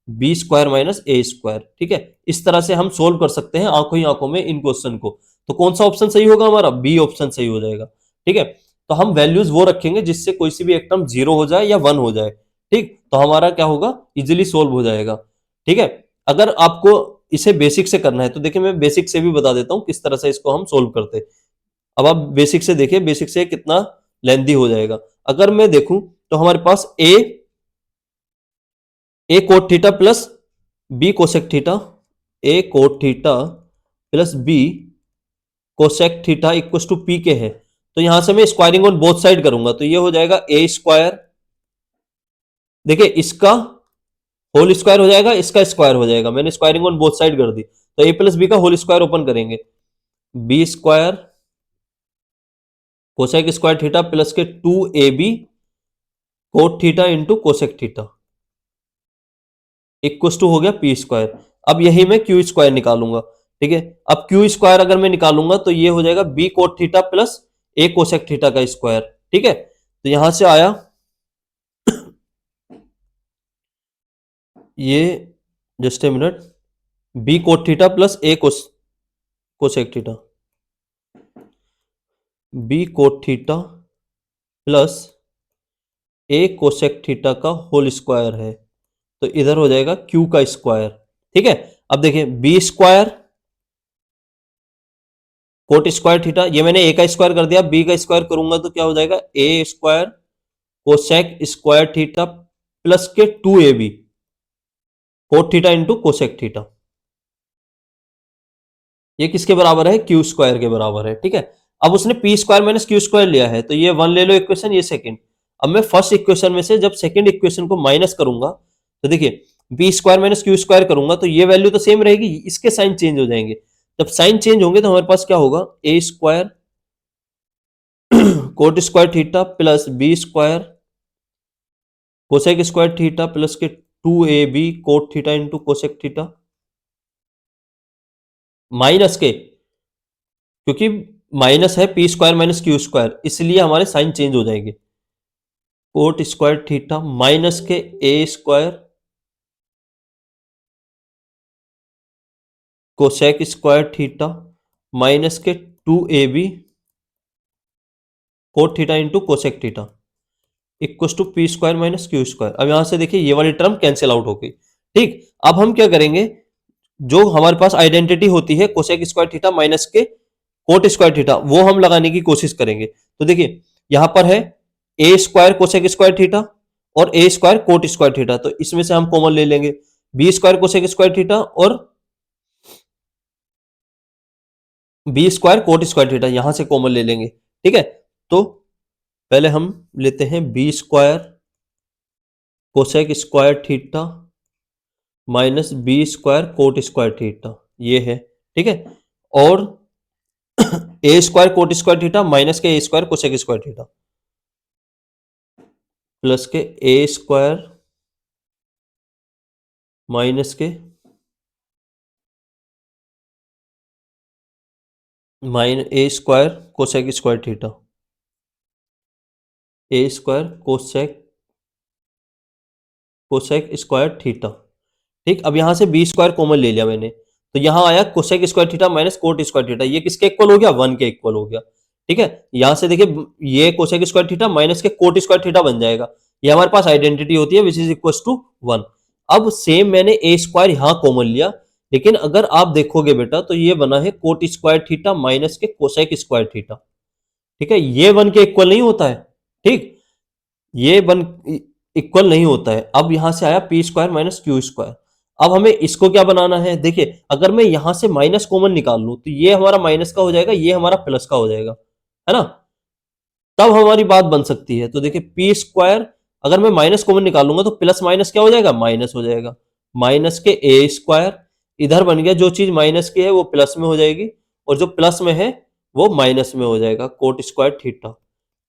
B square minus a square. ठीक है, इस तरह से हम सोल्व कर सकते हैं आंखों ही आंखों में इन क्वेश्चन को। तो कौन सा ऑप्शन सही होगा हमारा, बी ऑप्शन सही हो जाएगा। ठीक है, तो हम वैल्यूज वो रखेंगे जिससे कोई सी भी एक टर्म 0 हो जाए या 1 हो जाए। ठीक, तो हमारा क्या होगा, इजिली सोल्व हो जाएगा। ठीक है, अगर आपको इसे बेसिक से करना है तो देखिए मैं बेसिक से भी बता देता हूं किस तरह से इसको हम सोल्व करते हैं। अब आप बेसिक से देखिए, बेसिक से कितना लेंदी हो जाएगा। अगर मैं देखूं तो हमारे पास A cot theta plus B cosec theta, A cot theta plus B cosec theta equal to P के है। तो यहां से मैं स्क्वायरिंग ऑन बोथ साइड करूंगा तो ये हो जाएगा ए स्क्वायर, देखिए इसका होल स्क्वायर हो जाएगा, इसका स्क्वायर हो जाएगा, मैंने स्क्वायरिंग ऑन बोथ साइड कर दी। तो ए प्लस बी का होल स्क्वायर ओपन करेंगे, B square cosec square theta plus के 2ab cot theta into cosec theta equal to हो गया पी स्क्वायर। अब यही मैं क्यू स्क्वायर निकालूंगा। ठीक है, अब क्यू स्क्वायर अगर मैं निकालूंगा तो ये हो जाएगा B cot theta plus A cosec theta का स्क्वायर। ठीक है, तो यहां से आया ये, just a minute, B cot theta plus A cosec theta, B cot theta plus A cosec theta का होल स्क्वायर है, तो इधर हो जाएगा क्यू का स्क्वायर। ठीक है, अब देखिए B square cot square theta, ये मैंने ए का स्क्वायर कर दिया, बी का स्क्वायर करूंगा तो क्या हो जाएगा, A square cosec square theta plus के 2ab cot theta into cosec theta, ये किसके बराबर है, क्यू स्क्वायर के बराबर है। ठीक है, अब उसने P square minus Q square लिया है तो ये 1 ले लो इक्वेशन, ये सेकंड। अब मैं फर्स्ट इक्वेशन में से जब सेकंड इक्वेशन को माइनस करूंगा तो देखिए B square minus Q square करूंगा तो ये वैल्यू तो सेम रहेगी, इसके साइन चेंज हो जाएंगे। जब साइन चेंज होंगे तो हमारे पास क्या होगा, a square cot square theta plus b square cosec square theta plus के 2ab cot theta into cosec theta minus के, क्योंकि माइनस है p square minus Q square इसलिए हमारे साइन चेंज हो जाएंगे, कोट स्क्वायर थीटा माइनस के a square cosec square theta minus के 2ab cot theta into cosec theta equal to P square minus Q square. अब यहां से देखिए ये वाली टर्म कैंसिल आउट हो गई। ठीक, अब हम क्या करेंगे, जो हमारे पास आइडेंटिटी होती है कोसेक स्क्वायर थीटा माइनस के कोट स्क्वायर थीटा वो हम लगाने की कोशिश करेंगे। तो देखिए यहां पर है a square cosec square theta और a square cot square theta, तो इसमें से हम कॉमन ले लेंगे, b square cosec square theta और b square cot square theta यहां से कॉमन ले लेंगे। ठीक है, तो पहले हम लेते हैं b square cosec square theta minus b square cot square theta, ये है। ठीक है, और a square cot square theta minus के a square cosec square theta plus के ए स्क्वायर माइनस के a square cosec square theta, a square cosec square theta. ठीक, अब यहां से बी स्क्वायर कॉमन ले लिया मैंने तो यहां आया cosec square theta minus cot square theta, ये किसके इक्वल हो गया, 1 के इक्वल हो गया। ठीक है, यहां से देखिए ये कोसेक स्क्वायर थीटा माइनस के कोट स्क्वायर थीटा बन जाएगा, ये हमारे पास आइडेंटिटी होती है विच इज इक्वल टू 1। अब सेम मैंने ए स्क्वायर यहां कॉमन लिया, लेकिन अगर आप देखोगे बेटा तो ये बना है कोट स्क्वायर थीटा माइनस के कोसेक स्क्वायर थीटा, ठीक है, ये 1 के इक्वल नहीं होता है, ठीक, ये 1 इक्वल नहीं होता है। अब यहां से आया P square minus Q square, अब हमें इसको क्या बनाना है, देखिए अगर मैं यहां से माइनस कॉमन निकाल लूं तो ये हमारा माइनस का हो जाएगा, ये हमारा प्लस का हो जाएगा, है ना, तब हमारी बात बन सकती है। तो देखिए पी स्क्वायर अगर मैं माइनस कॉमन निकालूंगा तो प्लस माइनस क्या हो जाएगा, माइनस हो जाएगा, माइनस के ए स्क्वायर, इधर बन गया जो चीज माइनस की है वो प्लस में हो जाएगी और जो प्लस में है वो माइनस में हो जाएगा, cot square theta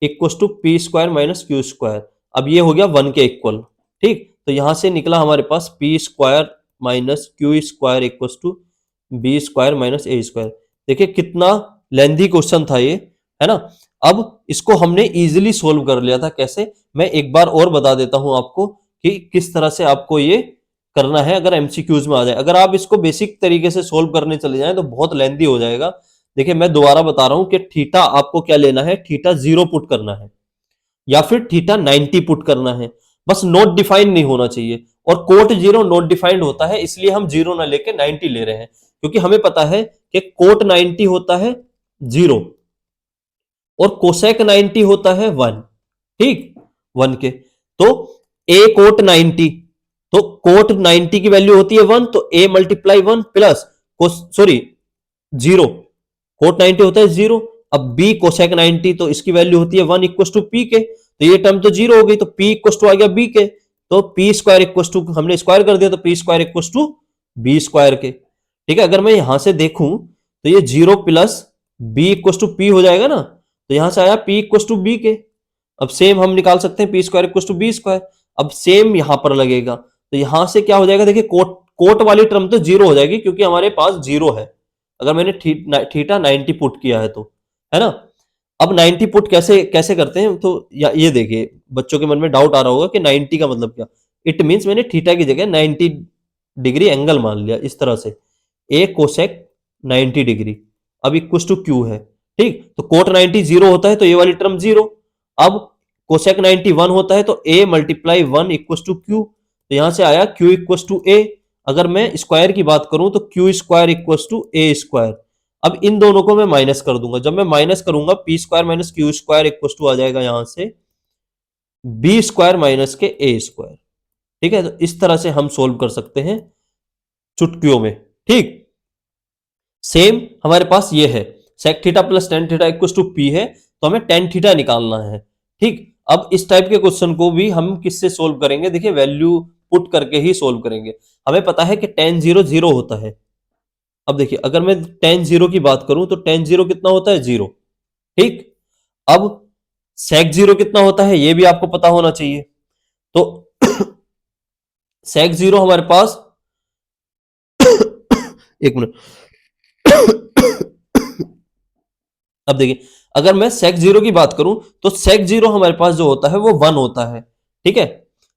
equal to P square minus Q square. अब ये हो गया 1 के इक्वल, ठीक, तो यहां से निकला हमारे पास p square minus Q square equal to B square minus a square. देखिए कितना लेंथी क्वेश्चन था ये, है ना। अब इसको हमने इजीली सोल्व कर लिया था, कैसे, मैं एक बार और बता देता हूं आपको कि किस तरह से आपको ये करना है अगर एमसीक्यूज में आ जाए। अगर आप इसको बेसिक तरीके से सोल्व करने चले जाएं तो बहुत लेंथी हो जाएगा। देखिए मैं दोबारा बता रहा हूं कि थीटा आपको क्या लेना है, थीटा 0 पुट करना है या फिर थीटा 90 पुट करना है, बस नोट डिफाइंड नहीं होना चाहिए। और कोट 0 नोट डिफाइंड होता है, इसलिए हम 0 ना लेके 90 ले रहे हैं, क्योंकि हमें पता है कि कोट 90 होता है 0 और कोसेक 90 होता है 1, ठीक, 1 के। तो ए कोट 90, तो कोट 90 की वैल्यू होती है 1, तो A multiply 1 plus sorry 0, coat 90 होता है 0। अब बी कोसेक 90, तो इसकी वैल्यू होती है 1 इक्वल टू पी के, तो ये टर्म तो 0 हो गई, तो पी इक्वल टू आ गया बी के, तो पी स्क्वायर इक्वल टू हमने स्क्वायर कर दिया तो P square equal to B square के, ठीक है। अगर मैं यहां से देखूं तो ये 0 plus B equal to P हो जाएगा ना, तो यहां से आया पी इक्वल टू बी के। अब सेम हम निकाल सकते हैं P square equal to B square, अब सेम यहां पर लगेगा, तो यहां से क्या हो जाएगा, देखिए कोट कोट वाली टर्म तो 0 हो जाएगी क्योंकि हमारे पास 0 है, अगर मैंने थीटा 90 पुट किया है तो, है ना। अब 90 पुट कैसे कैसे करते हैं, तो ये देखिए बच्चों के मन में डाउट आ रहा होगा कि 90 का मतलब क्या, इट मींस मैंने थीटा की जगह 90 डिग्री एंगल मान लिया, इस तरह से ए कोसेक 90 डिग्री, अब इक्वल टू क्यू है, ठीक, तो कोट 90 0 होता है तो ये वाली टर्म 0, अब कोसेक 90 1 होता है तो A multiply 1 equal to Q, तो यहां से आया क्यू इक्वल टू ए। अगर मैं स्क्वायर की बात करूं तो Q square equal to A square, अब इन दोनों को मैं माइनस कर दूंगा, जब मैं माइनस करूंगा p square minus Q square equal to आ जाएगा यहां से बी स्क्वायर माइनस के ए स्क्वायर, ठीक है। तो इस तरह से हम सोल्व कर सकते हैं चुटकियों में, ठीक। सेम हमारे पास ये है sec theta plus tan theta equal to P है, तो हमें टेन थीटा निकालना है, ठीक। अब इस टाइप के क्वेश्चन को भी हम किससे सोल्व करेंगे, देखिए वैल्यू पुट करके ही सोल्व करेंगे। हमें पता है कि टेन 0 0 होता है। अब देखिए अगर मैं टेन 0 की बात करूं तो टेन 0 कितना होता है, 0, ठीक। अब सेक 0 कितना होता है ये भी आपको पता होना चाहिए, तो सेक 0 हमारे पास एक मिनट अब देखिए अगर मैं सेक 0 की बात करूं तो सेक 0 हमारे पास जो होता है वो 1 होता है, ठीक है।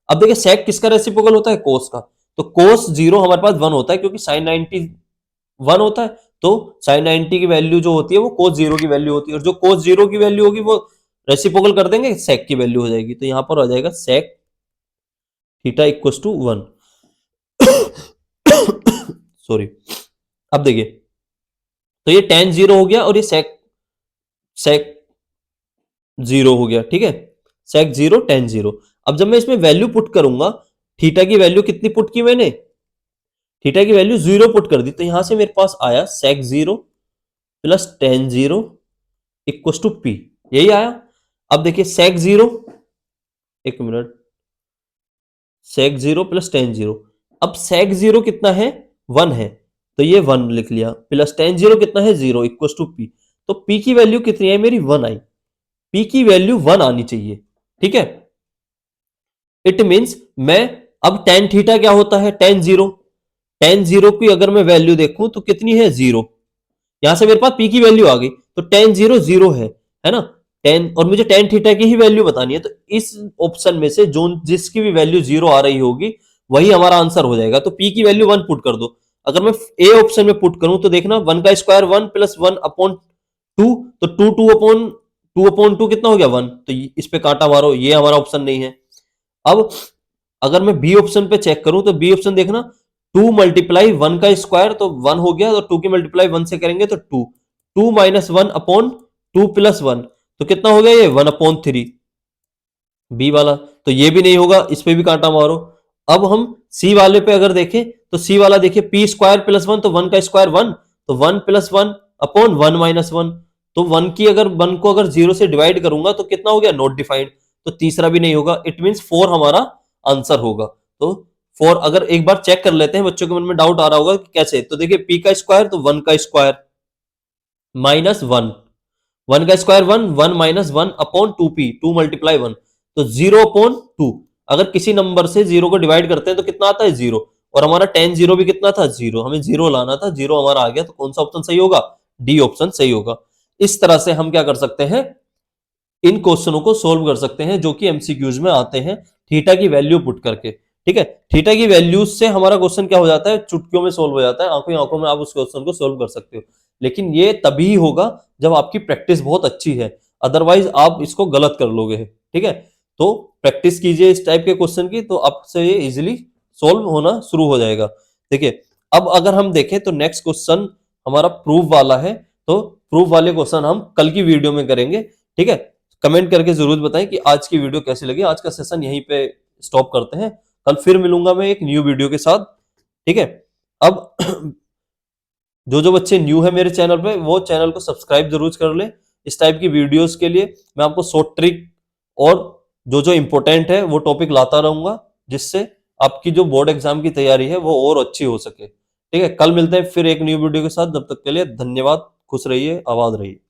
अब देखिए सेक किसका रेसिप्रोकल होता है, कोस का, तो कोस 0 हमारे पास 1 होता है क्योंकि साइन 90 1 होता है, तो साइन 90 की वैल्यू जो होती है वो कोस 0 की वैल्यू होती है, और जो कोस 0 की वैल्यू होगी वो रेसिप्रोकल कर देंगे सेक की वैल्यू हो जाएगी, तो यहां पर आ जाएगा sec theta equal to 1 sorry. अब देखिए तो ये टेन 0 हो गया और ये सेक सेक 0 हो गया, ठीक है, सेक 0 टेन 0। अब जब मैं इसमें वैल्यू पुट करूंगा, थीटा की वैल्यू कितनी पुट की मैंने, थीटा की वैल्यू 0 पुट कर दी, तो यहां से मेरे पास आया sec 0 plus tan 0 equal to P, यही आया। अब देखिए सेक 0, एक मिनट, सेक 0 प्लस टेन 0, अब सेक 0 कितना है, 1 है, तो ये 1 लिख लिया, प्लस टेन 0 कितना है, 0 इक्वल टू पी, तो पी की वैल्यू कितनी है मेरी, 1 आई, पी की वैल्यू 1 आनी चाहिए, ठीक है। इट मींस मैं अब टेन थीटा क्या होता है, टेन 0 की अगर मैं वैल्यू देखूं तो कितनी है, 0, यहां से मेरे पास पी की वैल्यू आ गई, तो टेन 0 0 है ना, टेन, और मुझे टेन थीटा की ही वैल्यू बतानी है, तो इस ऑप्शन में से जो जिसकी भी वैल्यू 0 आ रही होगी वही हमारा आंसर हो जाएगा। तो पी की वैल्यू 1 पुट कर दो, अगर मैं ए ऑप्शन में पुट करूं तो देखना 1 का स्क्वायर 1 प्लस 1 अपॉन 2, तो 2 कितना हो गया 1, तो इस पे कांटा मारो, ये हमारा ऑप्शन नहीं है। अब अगर मैं बी ऑप्शन पे चेक करूं तो बी ऑप्शन देखना, 2 मल्टीप्लाई 1 का स्क्वायर तो 1 हो गया, तो 2 की मल्टीप्लाई 1 से करेंगे तो 2, 2 माइनस 1 अपॉन 2 प्लस 1, तो कितना हो गया ये 1 अपॉन 3 बी वाला, तो ये भी नहीं होगा, इस पे भी कांटा मारो। अब हम सी वाले पे अगर देखें तो सी वाला देखिए पी स्क्वायर प्लस 1, तो 1 का स्क्वायर 1, तो 1 प्लस 1 अपॉन 1 माइनस 1, तो 1 की अगर 1 को अगर 0 से डिवाइड करूंगा तो कितना हो गया नॉट डिफाइंड, तो तीसरा भी नहीं होगा, इट मींस 4 हमारा आंसर होगा। तो 4 अगर एक बार चेक कर लेते हैं, बच्चों के मन में डाउट आ रहा होगा कि कैसे, तो देखिए पी का स्क्वायर तो 1 का स्क्वायर माइनस 1, 1 का square 1, 1 minus 1 upon 2p, 2 multiply 1, तो 0 अपॉन 2, अगर किसी नंबर से 0 को डिवाइड करते हैं तो कितना आता है 0, और हमारा 10 0 भी कितना था 0, हमें 0 लाना था, 0 हमारा आ गया, तो कौन सा ऑप्शन सही होगा, डी ऑप्शन सही होगा। इस तरह से हम क्या कर सकते हैं, इन क्वेश्चनों को सोल्व कर सकते हैं जो कि एमसीक्यूज में आते हैं, थीटा की वैल्यू पुट करके। ठीक है, थीटा की वैल्यूज से हमारा क्वेश्चन क्या हो जाता है, चुटकियों में सोल्व हो जाता है, आंखों ही आंखों में आप उस क्वेश्चन को सोल्व कर सकते हो। लेकिन ये तभी होगा जब आपकी प्रैक्टिस बहुत अच्छी है, अदरवाइज आप इसको गलत कर लोगे। ठीक है, तो प्रैक्टिस कीजिए इस टाइप के क्वेश्चन की, तो आपसे ये इजिली सोल्व होना शुरू हो जाएगा। देखिए, अब अगर हम देखें तो नेक्स्ट क्वेश्चन हमारा प्रूफ वाला है, तो प्रूफ वाले क्वेश्चन हम कल की वीडियो में करेंगे। ठीक है, कमेंट करके जरूर बताएं कि आज की वीडियो कैसी लगी। आज का सेशन यहीं पे स्टॉप करते हैं, कल फिर मिलूंगा मैं एक न्यू वीडियो के साथ। ठीक है, अब जो बच्चे न्यू है मेरे चैनल पे, वो चैनल को सब्सक्राइब जरूर कर ले। इस टाइप की वीडियोस के लिए मैं आपको शॉर्ट ट्रिक और जो इंपॉर्टेंट है वो टॉपिक लाता रहूंगा, जिससे आपकी जो बोर्ड एग्जाम की तैयारी है वो और अच्छी हो सके। ठीक है, कल मिलते हैं फिर एक न्यू वीडियो के साथ, जब तक के लिए धन्यवाद, खुश रहिए, आबाद रहिए।